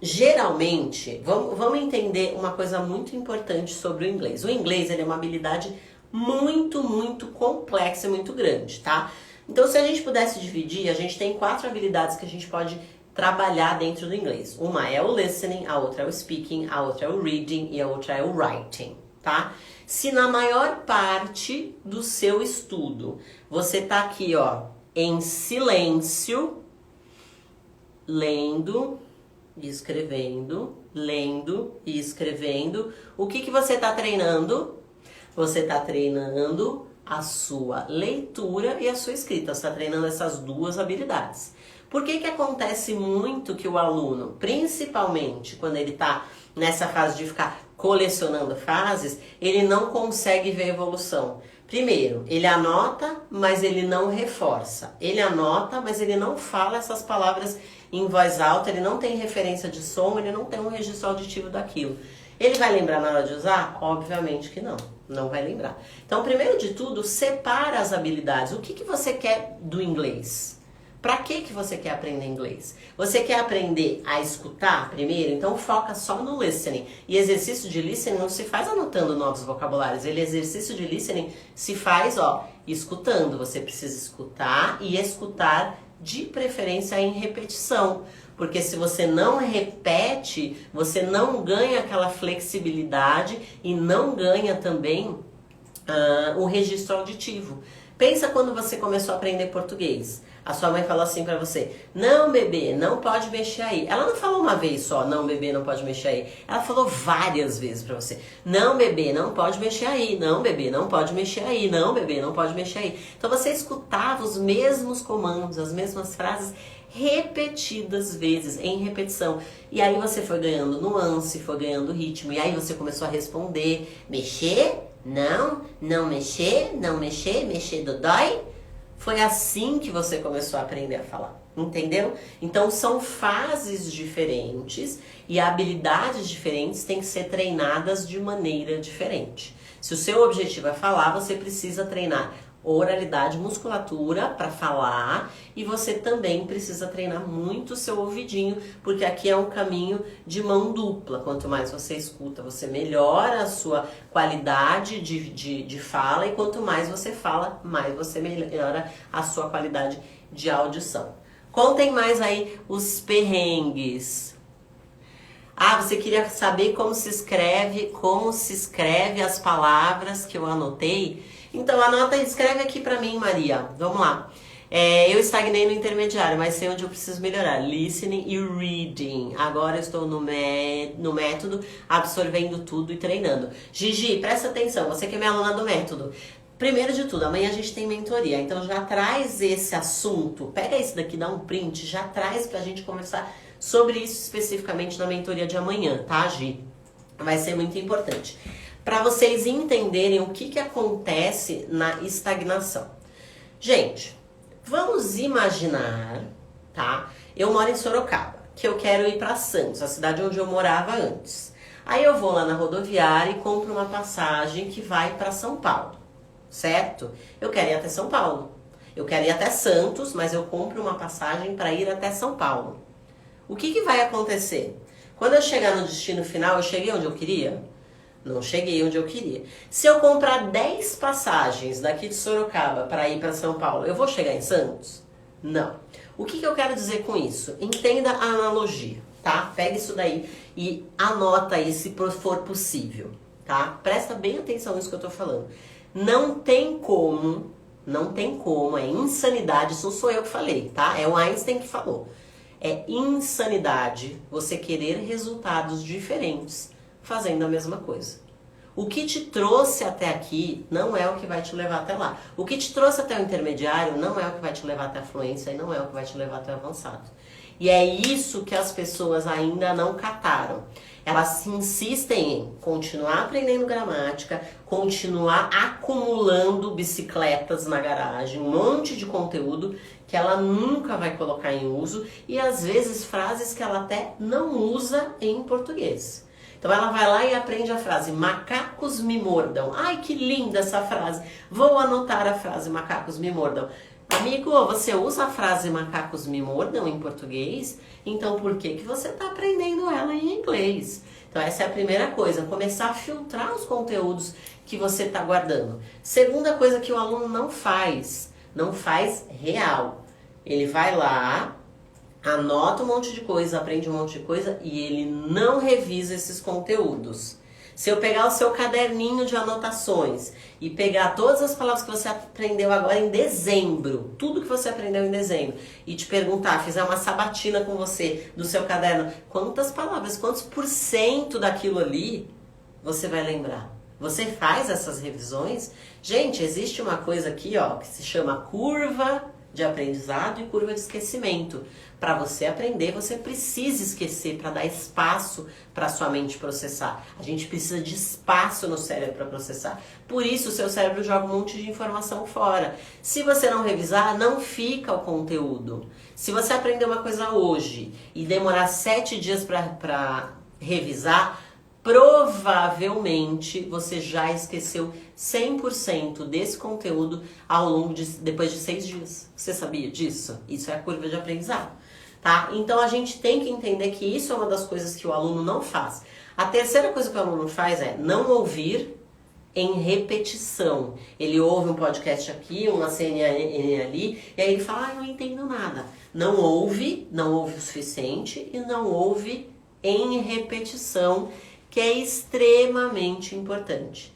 Geralmente, vamos entender uma coisa muito importante sobre o inglês. O inglês, ele é uma habilidade muito, muito complexa e muito grande, tá? Então, se a gente pudesse dividir, a gente tem 4 habilidades que a gente pode trabalhar dentro do inglês. Uma é o listening, a outra é o speaking, a outra é o reading e a outra é o writing, tá? Se na maior parte do seu estudo você tá aqui, ó, em silêncio, lendo e escrevendo, lendo e escrevendo, o que você tá treinando? Você está treinando a sua leitura e a sua escrita. Você está treinando essas 2 habilidades. Por que acontece muito que o aluno, principalmente quando ele está nessa fase de ficar colecionando frases, ele não consegue ver evolução? Primeiro, ele anota, mas ele não reforça. Ele anota, mas ele não fala essas palavras em voz alta, ele não tem referência de som, ele não tem um registro auditivo daquilo. Ele vai lembrar na hora de usar? Obviamente que não. Não vai lembrar. Então, primeiro de tudo, separa as habilidades. O que você quer do inglês? Para que você quer aprender inglês? Você quer aprender a escutar primeiro? Então foca só no listening. E exercício de listening não se faz anotando novos vocabulários. Exercício de listening se faz, ó, escutando. Você precisa escutar e escutar de preferência em repetição. Porque se você não repete, você não ganha aquela flexibilidade e não ganha também o registro auditivo. Pensa quando você começou a aprender português. A sua mãe falou assim pra você: não, bebê, não pode mexer aí. Ela não falou uma vez só: não, bebê, não pode mexer aí. Ela falou várias vezes pra você: não, bebê, não pode mexer aí. Não, bebê, não pode mexer aí. Não, bebê, não pode mexer aí. Então você escutava os mesmos comandos, as mesmas frases repetidas vezes, em repetição. E aí você foi ganhando nuance, foi ganhando ritmo. E aí você começou a responder: mexer? Não, não mexer, não mexer, mexer dodói. Foi assim que você começou a aprender a falar, entendeu? Então são fases diferentes e habilidades diferentes têm que ser treinadas de maneira diferente. Se o seu objetivo é falar, você precisa treinar Oralidade, musculatura para falar, e você também precisa treinar muito o seu ouvidinho, porque aqui é um caminho de mão dupla. Quanto mais você escuta, você melhora a sua qualidade de fala, e quanto mais você fala, mais você melhora a sua qualidade de audição. Contem mais aí os perrengues. Ah, você queria saber como se escreve as palavras que eu anotei? Então anota e escreve aqui pra mim, Maria. Vamos lá. Eu estagnei no intermediário, mas sei onde eu preciso melhorar. Listening e reading. Agora eu estou no método, absorvendo tudo e treinando. Gigi, presta atenção, você que é minha aluna do método. Primeiro de tudo, amanhã a gente tem mentoria, então já traz esse assunto, pega esse daqui, dá um print, já traz pra gente conversar sobre isso especificamente na mentoria de amanhã, tá, Gi? Vai ser muito importante. Para vocês entenderem o que acontece na estagnação. Gente, vamos imaginar, tá? Eu moro em Sorocaba, que eu quero ir para Santos, a cidade onde eu morava antes. Aí eu vou lá na rodoviária e compro uma passagem que vai para São Paulo, certo? Eu quero ir até São Paulo. Eu quero ir até Santos, mas eu compro uma passagem para ir até São Paulo. O que vai acontecer? Quando eu chegar no destino final, eu cheguei onde eu queria? Não cheguei onde eu queria. Se eu comprar 10 passagens daqui de Sorocaba para ir para São Paulo, eu vou chegar em Santos? Não. O que eu quero dizer com isso? Entenda a analogia, tá? Pega isso daí e anota aí se for possível, tá? Presta bem atenção nisso que eu tô falando. Não tem como, é insanidade, isso não sou eu que falei, tá? É o Einstein que falou. É insanidade você querer resultados diferentes fazendo a mesma coisa. O que te trouxe até aqui não é o que vai te levar até lá. O que te trouxe até o intermediário não é o que vai te levar até a fluência e não é o que vai te levar até o avançado. E é isso que as pessoas ainda não cataram. Elas insistem em continuar aprendendo gramática, continuar acumulando bicicletas na garagem, um monte de conteúdo que ela nunca vai colocar em uso e às vezes frases que ela até não usa em português. Então ela vai lá e aprende a frase macacos me mordam. Ai, que linda essa frase. Vou anotar a frase macacos me mordam. Amigo, você usa a frase macacos me mordam em português? Então por que você está aprendendo ela em inglês? Então essa é a primeira coisa, começar a filtrar os conteúdos que você está guardando. Segunda coisa que o aluno não faz real. Ele vai lá, anota um monte de coisa, aprende um monte de coisa e ele não revisa esses conteúdos. Se eu pegar o seu caderninho de anotações e pegar todas as palavras que você aprendeu agora em dezembro, tudo que você aprendeu em dezembro, e te perguntar, fizer uma sabatina com você do seu caderno, quantas palavras, quantos % daquilo ali você vai lembrar? Você faz essas revisões? Gente, existe uma coisa aqui, ó, que se chama curva de aprendizado e curva de esquecimento. Para você aprender, você precisa esquecer para dar espaço para sua mente processar. A gente precisa de espaço no cérebro para processar. Por isso, o seu cérebro joga um monte de informação fora. Se você não revisar, não fica o conteúdo. Se você aprender uma coisa hoje e demorar 7 dias para revisar, provavelmente você já esqueceu 100% desse conteúdo depois de 6 dias. Você sabia disso? Isso é a curva de aprendizado. Tá? Então a gente tem que entender que isso é uma das coisas que o aluno não faz. A terceira coisa que o aluno faz é não ouvir em repetição. Ele ouve um podcast aqui, uma CNN ali, e aí ele fala, não entendo nada. Não ouve o suficiente e não ouve em repetição, que é extremamente importante.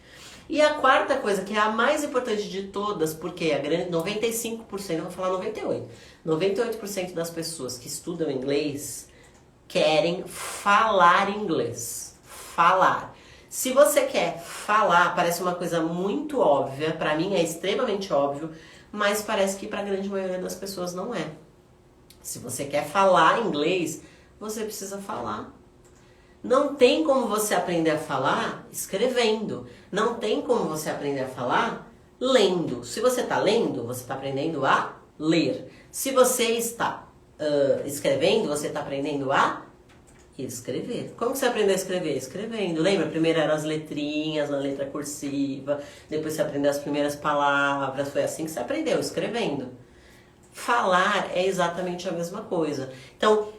E a quarta coisa, que é a mais importante de todas, porque a grande 95%, eu vou falar 98% das pessoas que estudam inglês querem falar inglês. Falar. Se você quer falar, parece uma coisa muito óbvia, pra mim é extremamente óbvio, mas parece que pra grande maioria das pessoas não é. Se você quer falar inglês, você precisa falar. Não tem como você aprender a falar escrevendo. Não tem como você aprender a falar lendo. Se você está lendo, você está aprendendo a ler. Se você está escrevendo, você está aprendendo a Escrever. Como que você aprendeu a escrever? Escrevendo. Lembra? Primeiro eram as letrinhas na letra cursiva, depois você aprendeu as primeiras palavras, foi assim que você aprendeu, escrevendo. Falar é exatamente a mesma coisa. Então,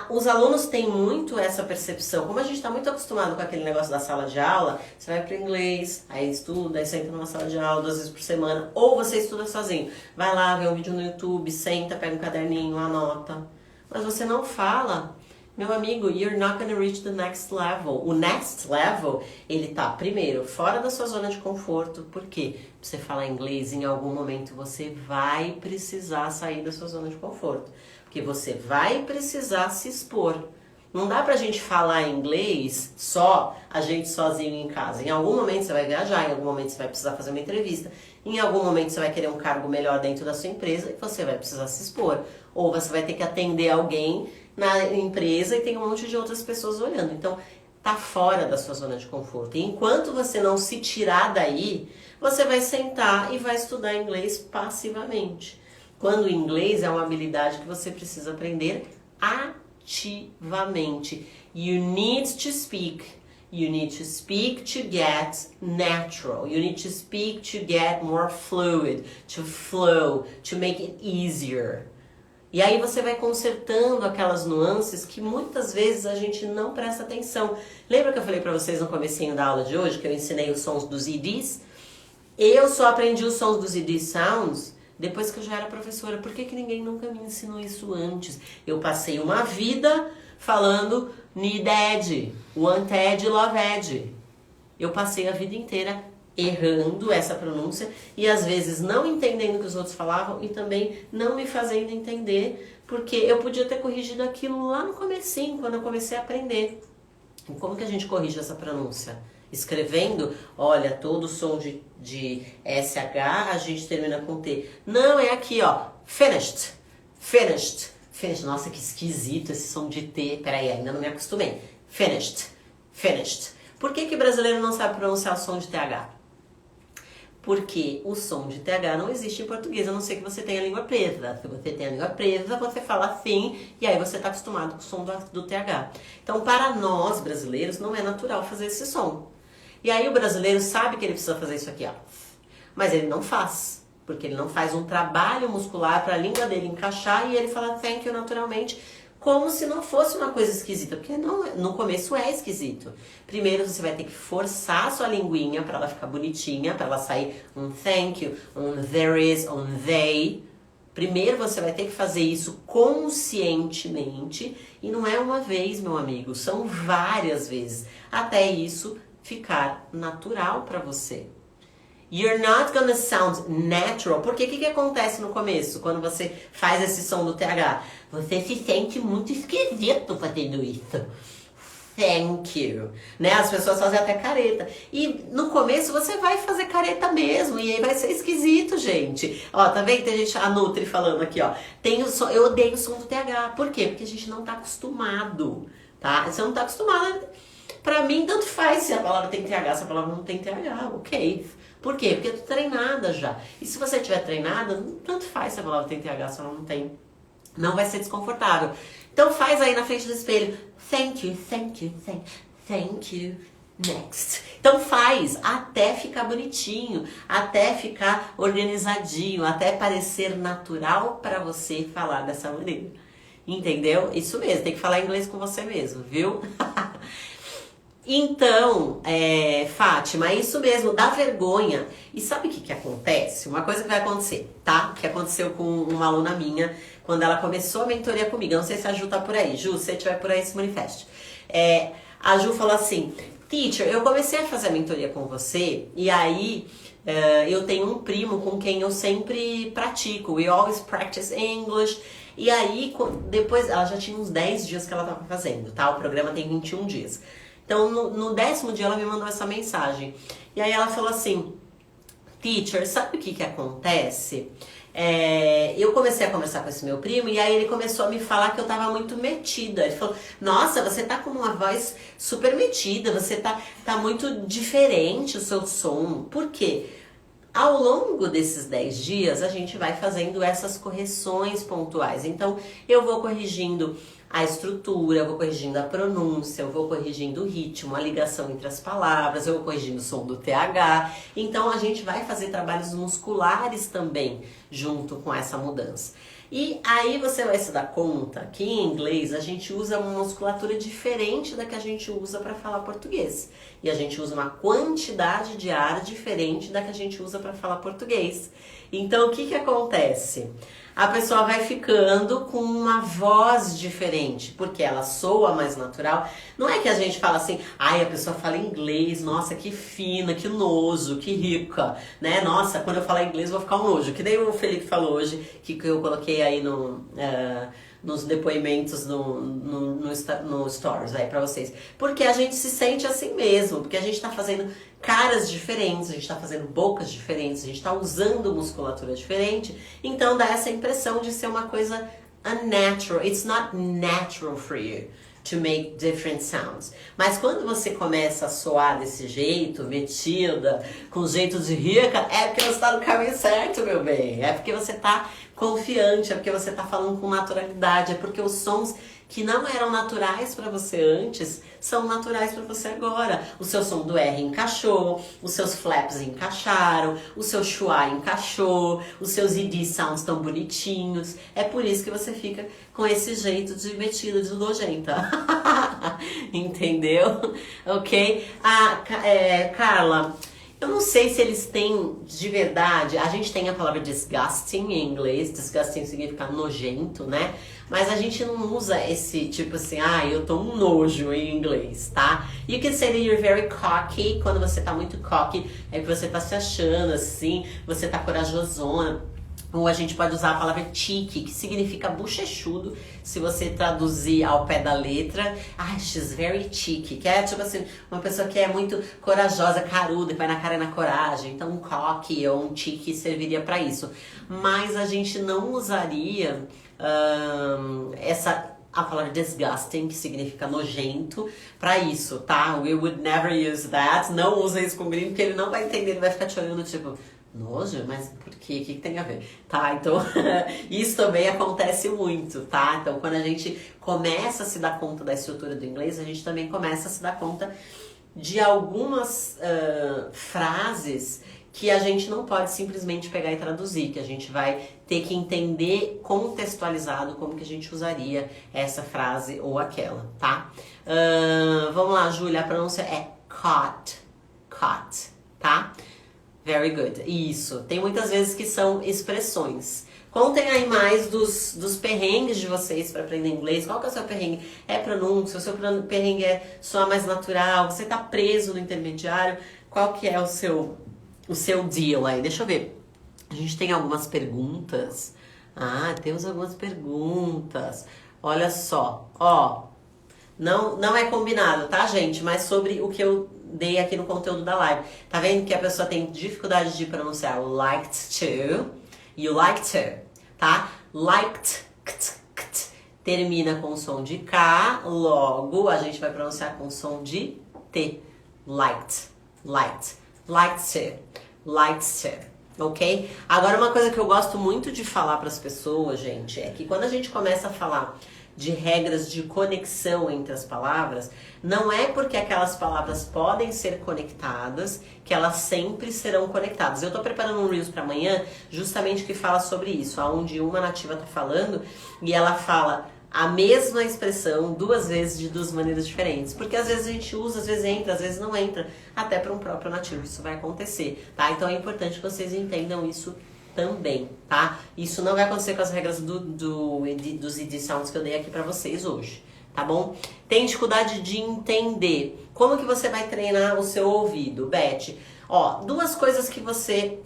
os alunos têm muito essa percepção. Como a gente está muito acostumado com aquele negócio da sala de aula, você vai para o inglês, aí estuda, aí senta numa sala de aula 2 vezes por semana, ou você estuda sozinho. Vai lá, vê um vídeo no YouTube, senta, pega um caderninho, anota. Mas você não fala. Meu amigo, you're not gonna reach the next level. O next level, ele tá, primeiro, fora da sua zona de conforto. Por quê? Pra você falar inglês, em algum momento você vai precisar sair da sua zona de conforto. Porque você vai precisar se expor. Não dá pra gente falar inglês só, a gente sozinho em casa. Em algum momento você vai viajar, em algum momento você vai precisar fazer uma entrevista, em algum momento você vai querer um cargo melhor dentro da sua empresa e você vai precisar se expor. Ou você vai ter que atender alguém na empresa e tem um monte de outras pessoas olhando. Então, tá fora da sua zona de conforto. E enquanto você não se tirar daí, você vai sentar e vai estudar inglês passivamente. Quando o inglês é uma habilidade que você precisa aprender ativamente. You need to speak. You need to speak to get natural. You need to speak to get more fluid, to flow, to make it easier. E aí você vai consertando aquelas nuances que muitas vezes a gente não presta atenção. Lembra que eu falei pra vocês no comecinho da aula de hoje, que eu ensinei os sons dos EDs? Eu só aprendi os sons dos ED sounds depois que eu já era professora. Por que ninguém nunca me ensinou isso antes? Eu passei uma vida falando needed, wanted, loved. Eu passei a vida inteira errando essa pronúncia e às vezes não entendendo o que os outros falavam e também não me fazendo entender, porque eu podia ter corrigido aquilo lá no comecinho, quando eu comecei a aprender. E como que a gente corrige essa pronúncia? Escrevendo, olha, todo som de SH a gente termina com T. Não, é aqui, ó, finished, finished, finished. Nossa, que esquisito esse som de T. Peraí, ainda não me acostumei. Finished, finished. Por que o brasileiro não sabe pronunciar o som de TH? Porque o som de TH não existe em português, a não ser que você tenha a língua presa. Se você tem a língua presa, você fala assim, e aí você está acostumado com o som do TH. Então, para nós, brasileiros, não é natural fazer esse som. E aí o brasileiro sabe que ele precisa fazer isso aqui, ó. Mas ele não faz, porque ele não faz um trabalho muscular para a língua dele encaixar e ele fala thank you naturalmente, como se não fosse uma coisa esquisita, porque não, no começo é esquisito. Primeiro você vai ter que forçar a sua linguinha para ela ficar bonitinha, para ela sair um thank you, um there is, um they. Primeiro você vai ter que fazer isso conscientemente, e não é uma vez, meu amigo, são várias vezes, até isso ficar natural para você. You're not gonna sound natural. Porque o que acontece no começo, quando você faz esse som do TH? Você se sente muito esquisito fazendo isso. Thank you. Né? As pessoas fazem até careta. E no começo você vai fazer careta mesmo. E aí vai ser esquisito, gente. Ó, tá vendo? Tem gente, a Nutri falando aqui, ó. Eu odeio o som do TH. Por quê? Porque a gente não tá acostumado. Tá? Você não tá acostumado. Pra mim, tanto faz se a palavra tem TH, se a palavra não tem TH. Ok. Por quê? Porque eu tô treinada já. E se você estiver treinada, tanto faz se a palavra tem TH, se ela não tem. Não vai ser desconfortável. Então faz aí na frente do espelho. Thank you, thank you, thank you. Next. Então faz até ficar bonitinho, até ficar organizadinho, até parecer natural para você falar dessa maneira. Entendeu? Isso mesmo, tem que falar inglês com você mesmo, viu? Então, Fátima, é isso mesmo, dá vergonha. E sabe o que acontece? Uma coisa que vai acontecer, tá? Que aconteceu com uma aluna minha, quando ela começou a mentoria comigo. Eu não sei se a Ju tá por aí. Ju, se você estiver por aí, se manifeste. A Ju falou assim, teacher, eu comecei a fazer a mentoria com você, e aí eu tenho um primo com quem eu sempre pratico. We always practice English. E aí, depois, ela já tinha uns 10 dias que ela tava fazendo, tá? O programa tem 21 dias. Então, no 10º dia, ela me mandou essa mensagem. E aí ela falou assim, teacher, sabe o que acontece? Eu comecei a conversar com esse meu primo e aí ele começou a me falar que eu tava muito metida. Ele falou, nossa, você tá com uma voz super metida, você tá muito diferente o seu som. Por quê? Ao longo desses 10 dias, a gente vai fazendo essas correções pontuais. Então, eu vou corrigindo a estrutura, eu vou corrigindo a pronúncia, eu vou corrigindo o ritmo, a ligação entre as palavras, eu vou corrigindo o som do TH. Então, a gente vai fazer trabalhos musculares também junto com essa mudança. E aí você vai se dar conta que em inglês a gente usa uma musculatura diferente da que a gente usa para falar português. E a gente usa uma quantidade de ar diferente da que a gente usa para falar português. Então o que acontece? A pessoa vai ficando com uma voz diferente, porque ela soa mais natural. Não é que a gente fala assim, ai, a pessoa fala inglês, nossa, que fina, que nojo, que rica, né? Nossa, quando eu falar inglês eu vou ficar um nojo. Que nem o Felipe falou hoje, que eu coloquei aí nos depoimentos no Stories aí pra vocês. Porque a gente se sente assim mesmo, porque a gente tá fazendo caras diferentes, a gente tá fazendo bocas diferentes, a gente tá usando musculatura diferente, então dá essa impressão de ser uma coisa unnatural. It's not natural for you to make different sounds. Mas quando você começa a soar desse jeito, metida, com jeito de rica, é porque você tá no caminho certo, meu bem. É porque você tá confiante, é porque você tá falando com naturalidade, é porque os sons que não eram naturais para você antes, são naturais para você agora. O seu som do R encaixou, os seus flaps encaixaram, o seu schwa encaixou, os seus ED sounds tão bonitinhos. É por isso que você fica com esse jeito de metida, de nojenta. Entendeu? Ok? Carla, eu não sei se eles têm de verdade. A gente tem a palavra disgusting em inglês. Disgusting significa nojento, né? Mas a gente não usa esse tipo assim, eu tô um nojo em inglês, tá? You can say that you're very cocky. Quando você tá muito cocky, é que você tá se achando assim, você tá corajosona. Ou a gente pode usar a palavra cheeky, que significa bochechudo, se você traduzir ao pé da letra. She's very cheeky, que é tipo assim, uma pessoa que é muito corajosa, caruda, que vai na cara e na coragem. Então um cocky ou um cheeky serviria para isso. Mas a gente não usaria a palavra disgusting, que significa nojento, pra isso, tá? We would never use that. Não usa isso com o gringo, porque ele não vai entender, ele vai ficar te olhando tipo, nojo? Mas por quê? O que tem a ver? Tá, então isso também acontece muito, tá? Então quando a gente começa a se dar conta da estrutura do inglês, a gente também começa a se dar conta de algumas frases que a gente não pode simplesmente pegar e traduzir, que a gente vai ter que entender contextualizado como que a gente usaria essa frase ou aquela, tá? Vamos lá, Júlia, a pronúncia é caught, tá? Very good, isso. Tem muitas vezes que são expressões. Contem aí mais dos perrengues de vocês para aprender inglês. Qual que é o seu perrengue? É pronúncia? O seu perrengue é soar mais natural? Você tá preso no intermediário? Qual que é o seu deal aí? Deixa eu ver. A gente tem algumas perguntas. Temos algumas perguntas. Olha só. Não é combinado, tá, gente? Mas sobre o que eu dei aqui no conteúdo da live. Tá vendo que a pessoa tem dificuldade de pronunciar o liked to e o like to, tá? Liked, termina com o som de K, logo a gente vai pronunciar com o som de T. Liked to, ok? Agora uma coisa que eu gosto muito de falar para as pessoas, gente, é que quando a gente começa a falar de regras de conexão entre as palavras, não é porque aquelas palavras podem ser conectadas que elas sempre serão conectadas. Eu tô preparando um Reels para amanhã justamente que fala sobre isso, onde uma nativa tá falando e ela fala a mesma expressão duas vezes de duas maneiras diferentes. Porque às vezes a gente usa, às vezes entra, às vezes não entra. Até para um próprio nativo isso vai acontecer, tá? Então é importante que vocês entendam isso também, tá? Isso não vai acontecer com as regras dos ED Sounds que eu dei aqui pra vocês hoje, tá bom? Tem dificuldade de entender. Como que você vai treinar o seu ouvido, Beth? Duas coisas que você...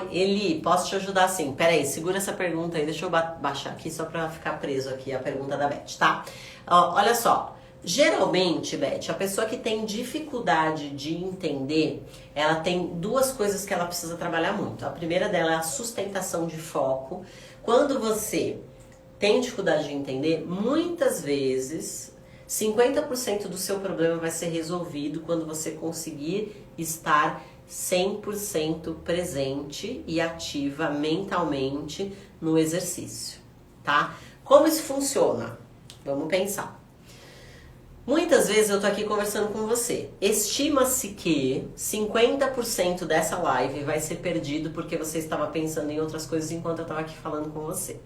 Eli, posso te ajudar sim. Pera aí, segura essa pergunta aí. Deixa eu baixar aqui só pra ficar preso aqui a pergunta da Beth, tá? Olha só. Geralmente, Beth, a pessoa que tem dificuldade de entender, ela tem duas coisas que ela precisa trabalhar muito. A primeira dela é a sustentação de foco. Quando você tem dificuldade de entender, muitas vezes 50% do seu problema vai ser resolvido quando você conseguir estar 100% presente e ativa mentalmente no exercício, tá? Como isso funciona? Vamos pensar. Muitas vezes eu tô aqui conversando com você. Estima-se que 50% dessa live vai ser perdido porque você estava pensando em outras coisas enquanto eu estava aqui falando com você,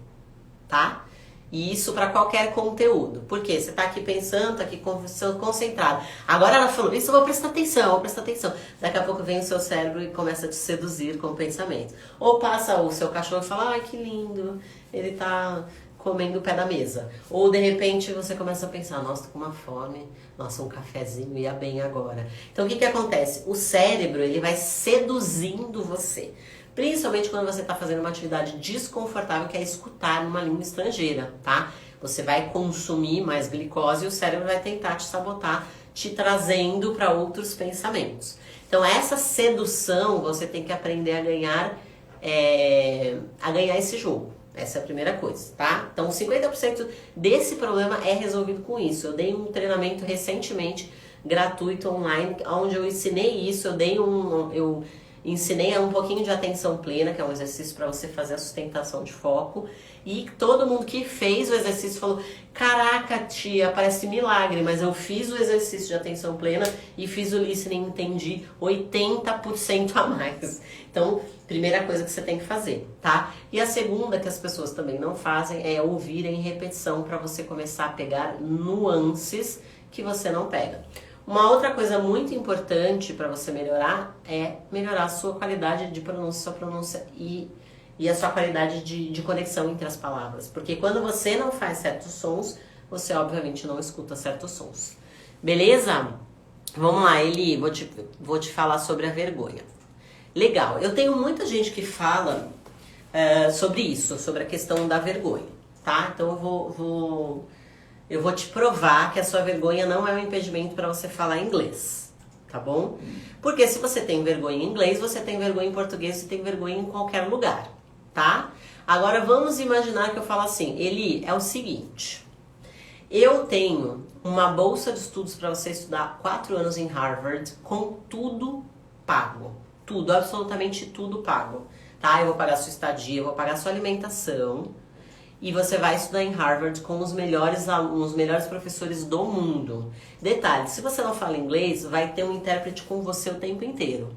tá? E isso para qualquer conteúdo. Por quê? Você tá aqui pensando, tá aqui concentrado. Agora ela falou, isso eu vou prestar atenção, vou prestar atenção. Daqui a pouco vem o seu cérebro e começa a te seduzir com pensamentos. Ou passa o seu cachorro e fala, ai que lindo, ele tá comendo o pé da mesa. Ou de repente você começa a pensar, nossa, tô com uma fome, nossa, um cafezinho ia bem agora. Então o que que acontece? O cérebro, ele vai seduzindo você. Principalmente quando você está fazendo uma atividade desconfortável, que é escutar numa língua estrangeira, tá? Você vai consumir mais glicose e o cérebro vai tentar te sabotar, te trazendo para outros pensamentos. Então essa sedução você tem que aprender a ganhar esse jogo. Essa é a primeira coisa, tá? Então 50% desse problema é resolvido com isso. Eu dei um treinamento recentemente, gratuito, online, onde eu ensinei isso, eu ensinei um pouquinho de atenção plena, que é um exercício para você fazer a sustentação de foco. E todo mundo que fez o exercício falou, caraca tia, parece milagre, mas eu fiz o exercício de atenção plena e fiz o listening, entendi 80% a mais. Então, primeira coisa que você tem que fazer, tá? E a segunda que as pessoas também não fazem é ouvir em repetição para você começar a pegar nuances que você não pega. Uma outra coisa muito importante para você melhorar é melhorar a sua qualidade de pronúncia, sua pronúncia e a sua qualidade de conexão entre as palavras. Porque quando você não faz certos sons, você obviamente não escuta certos sons. Beleza? Vamos lá, Eli, vou te falar sobre a vergonha. Legal, eu tenho muita gente que fala sobre isso, sobre a questão da vergonha, tá? Então eu vou te provar que a sua vergonha não é um impedimento para você falar inglês, tá bom? Porque se você tem vergonha em inglês, você tem vergonha em português, você tem vergonha em qualquer lugar, tá? Agora vamos imaginar que eu falo assim, Eli, é o seguinte, eu tenho uma bolsa de estudos para você estudar 4 anos em Harvard com tudo pago, tudo, absolutamente tudo pago, tá? Eu vou pagar sua estadia, eu vou pagar sua alimentação, e você vai estudar em Harvard com os melhores professores do mundo. Detalhe, se você não fala inglês, vai ter um intérprete com você o tempo inteiro.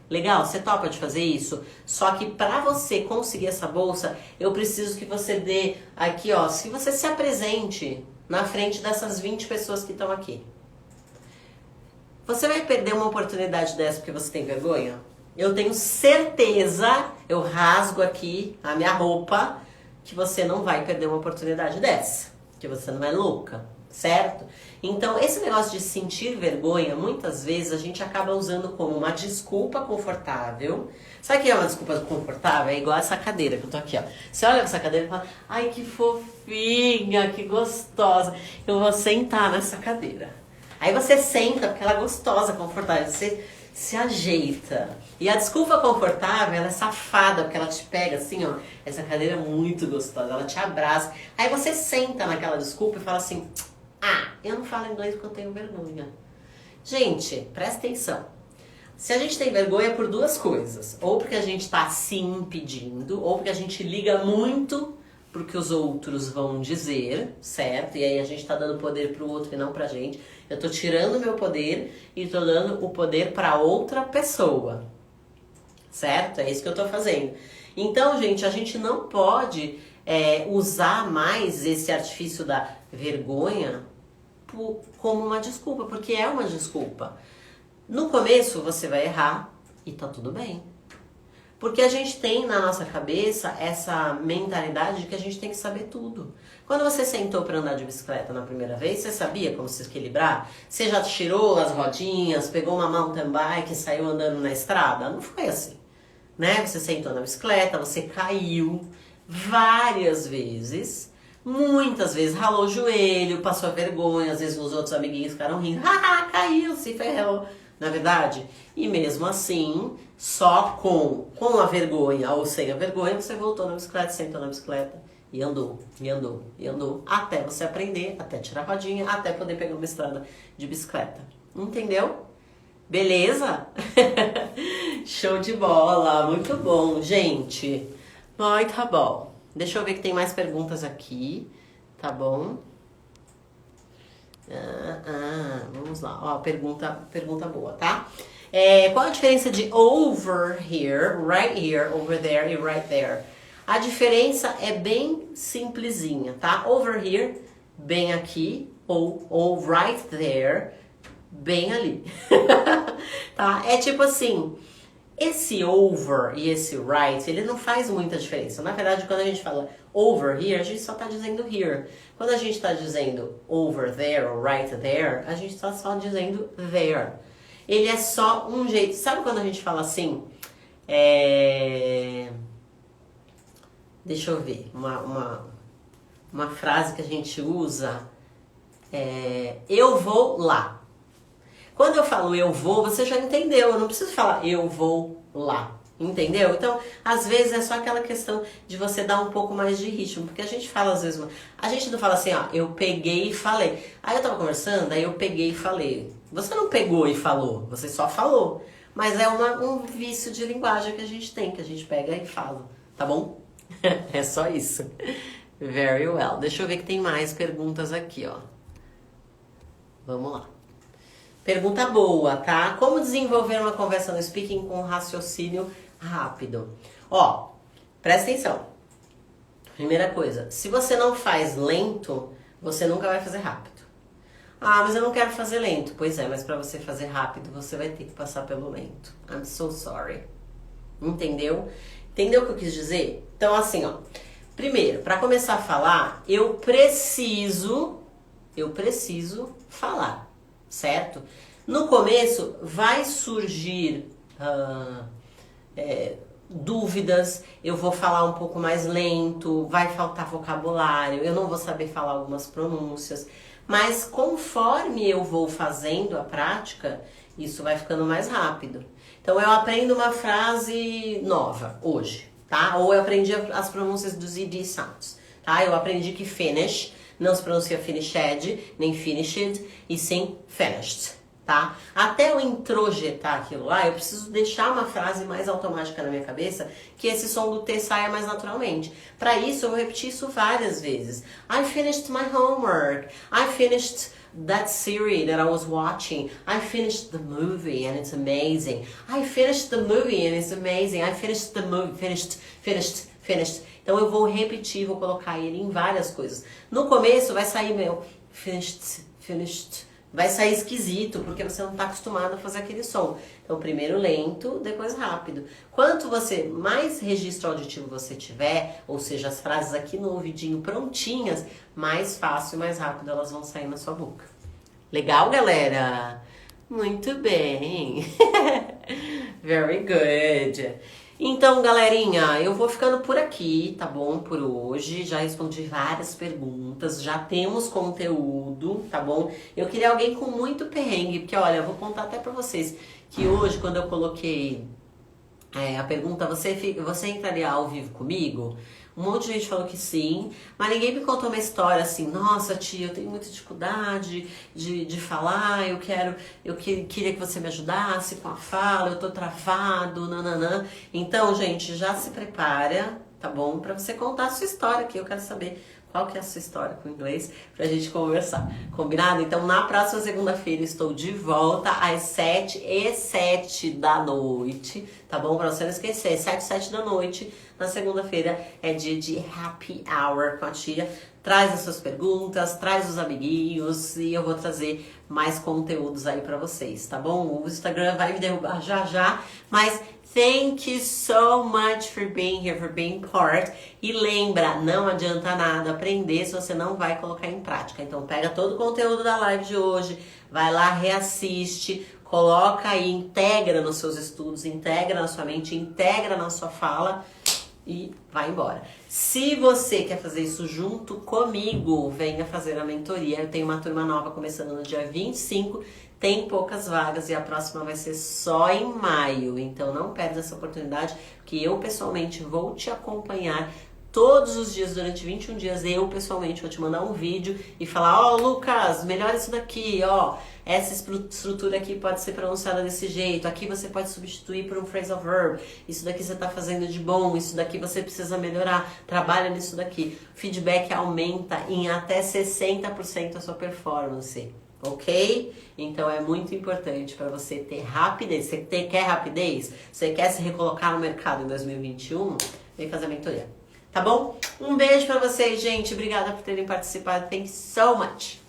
Legal? Você topa de fazer isso? Só que para você conseguir essa bolsa, eu preciso que você dê aqui, ó, se você se apresente na frente dessas 20 pessoas que estão aqui. Você vai perder uma oportunidade dessa porque você tem vergonha? Eu tenho certeza, eu rasgo aqui a minha roupa, que você não vai perder uma oportunidade dessa, que você não é louca, certo? Então, esse negócio de sentir vergonha, muitas vezes a gente acaba usando como uma desculpa confortável. Sabe o que é uma desculpa confortável? É igual essa cadeira que eu tô aqui, ó. Você olha pra essa cadeira e fala, ai, que fofinha, que gostosa. Eu vou sentar nessa cadeira. Aí você senta, porque ela é gostosa, confortável, você se ajeita. E a desculpa confortável, ela é safada, porque ela te pega assim, ó, essa cadeira é muito gostosa, ela te abraça. Aí você senta naquela desculpa e fala assim, eu não falo inglês porque eu tenho vergonha. Gente, presta atenção. Se a gente tem vergonha é por duas coisas. Ou porque a gente tá se impedindo, ou porque a gente liga muito pro que os outros vão dizer, certo? E aí a gente tá dando poder pro outro e não pra gente. Eu tô tirando o meu poder e tô dando o poder pra outra pessoa, certo? É isso que eu tô fazendo. Então, gente, a gente não pode usar mais esse artifício da vergonha como uma desculpa, porque é uma desculpa. No começo você vai errar e tá tudo bem. Porque a gente tem na nossa cabeça essa mentalidade de que a gente tem que saber tudo. Quando você sentou para andar de bicicleta na primeira vez, você sabia como se equilibrar? Você já tirou as rodinhas, pegou uma mountain bike e saiu andando na estrada? Não foi assim, né? Você sentou na bicicleta, você caiu várias vezes, muitas vezes ralou o joelho, passou vergonha, às vezes os outros amiguinhos ficaram rindo, caiu, se ferrou. Na verdade, e mesmo assim, só com a vergonha ou sem a vergonha, você voltou na bicicleta, sentou na bicicleta e andou, e andou, e andou, até você aprender, até tirar a rodinha, até poder pegar uma estrada de bicicleta. Entendeu? Beleza? Show de bola, muito bom, gente. Muito bom. Deixa eu ver que tem mais perguntas aqui, tá bom? Vamos lá, ó, pergunta boa, tá? Qual a diferença de over here, over there e right there? A diferença é bem simplesinha, tá? Over here, bem aqui, ou right there, bem ali. Tá? É tipo assim, esse over e esse right, ele não faz muita diferença. Na verdade, quando a gente fala over here, a gente só tá dizendo here. Quando a gente tá dizendo over there ou right there, a gente tá só dizendo there. Ele é só um jeito. Sabe quando a gente fala assim? Deixa eu ver. Uma frase que a gente usa eu vou lá. Quando eu falo eu vou, você já entendeu. Eu não preciso falar eu vou lá. Entendeu? Então, às vezes é só aquela questão de você dar um pouco mais de ritmo. Porque a gente fala às vezes... A gente não fala assim, ó, eu peguei e falei. Aí eu tava conversando, aí eu peguei e falei. Você não pegou e falou, você só falou. Mas é um vício de linguagem que a gente tem, que a gente pega e fala. Tá bom? É só isso. Very well. Deixa eu ver que tem mais perguntas aqui, ó. Vamos lá. Pergunta boa, tá? Como desenvolver uma conversa no speaking com raciocínio rápido? Ó, presta atenção. Primeira coisa, se você não faz lento, você nunca vai fazer rápido. Ah, mas eu não quero fazer lento. Pois é, mas pra você fazer rápido, você vai ter que passar pelo lento. I'm so sorry. Entendeu? Entendeu o que eu quis dizer? Então, assim, ó. Primeiro, pra começar a falar, eu preciso falar, certo? No começo, vai surgir dúvidas, eu vou falar um pouco mais lento, vai faltar vocabulário, eu não vou saber falar algumas pronúncias. Mas conforme eu vou fazendo a prática, isso vai ficando mais rápido. Então eu aprendo uma frase nova hoje, tá? Ou eu aprendi as pronúncias dos ED sounds, tá? Eu aprendi que finish não se pronuncia finished, nem finished, e sim finished, tá? Até eu introjetar aquilo lá, eu preciso deixar uma frase mais automática na minha cabeça, que esse som do T saia mais naturalmente. Para isso, eu vou repetir isso várias vezes. I finished my homework. I finished that series that I was watching. I finished the movie and it's amazing. I finished the movie and it's amazing. I finished the movie. Finished. Então eu vou repetir, vou colocar ele em várias coisas. No começo vai sair finished. Vai sair esquisito, porque você não está acostumado a fazer aquele som. Então, primeiro lento, depois rápido. Quanto mais registro auditivo você tiver, ou seja, as frases aqui no ouvidinho prontinhas, mais fácil e mais rápido elas vão sair na sua boca. Legal, galera? Muito bem. Very good. Então, galerinha, eu vou ficando por aqui, tá bom? Por hoje, já respondi várias perguntas, já temos conteúdo, tá bom? Eu queria alguém com muito perrengue, porque olha, eu vou contar até pra vocês que hoje, quando eu coloquei a pergunta, você entraria ao vivo comigo? Um monte de gente falou que sim, mas ninguém me contou uma história assim, nossa tia, eu tenho muita dificuldade de falar, queria que você me ajudasse com a fala, eu tô travado, nananã. Então, gente, já se prepara, tá bom? Pra você contar a sua história aqui, eu quero saber qual que é a sua história com o inglês pra gente conversar, combinado? Então, na próxima segunda-feira estou de volta às 7h07 da noite, tá bom? Pra você não esquecer, 7h07 da noite, na segunda-feira é dia de happy hour com a tia. Traz as suas perguntas, traz os amiguinhos e eu vou trazer mais conteúdos aí pra vocês, tá bom? O Instagram vai me derrubar já, mas thank you so much for being here, for being part. E lembra, não adianta nada aprender se você não vai colocar em prática. Então pega todo o conteúdo da live de hoje, vai lá, reassiste, coloca aí, integra nos seus estudos, integra na sua mente, integra na sua fala e vai embora. Se você quer fazer isso junto comigo, venha fazer a mentoria. Eu tenho uma turma nova começando no dia 25, tem poucas vagas e a próxima vai ser só em maio. Então não perde essa oportunidade, que eu pessoalmente vou te acompanhar Todos os dias, durante 21 dias, eu pessoalmente vou te mandar um vídeo e falar, ó, Lucas, melhora isso daqui, ó, essa estrutura aqui pode ser pronunciada desse jeito, aqui você pode substituir por um phrasal verb, isso daqui você tá fazendo de bom, isso daqui você precisa melhorar, trabalha nisso daqui. Feedback aumenta em até 60% a sua performance, ok? Então é muito importante para você ter rapidez. Você quer rapidez? Você quer se recolocar no mercado em 2021? Vem fazer a mentoria. Tá bom? Um beijo pra vocês, gente. Obrigada por terem participado. Thank you so much.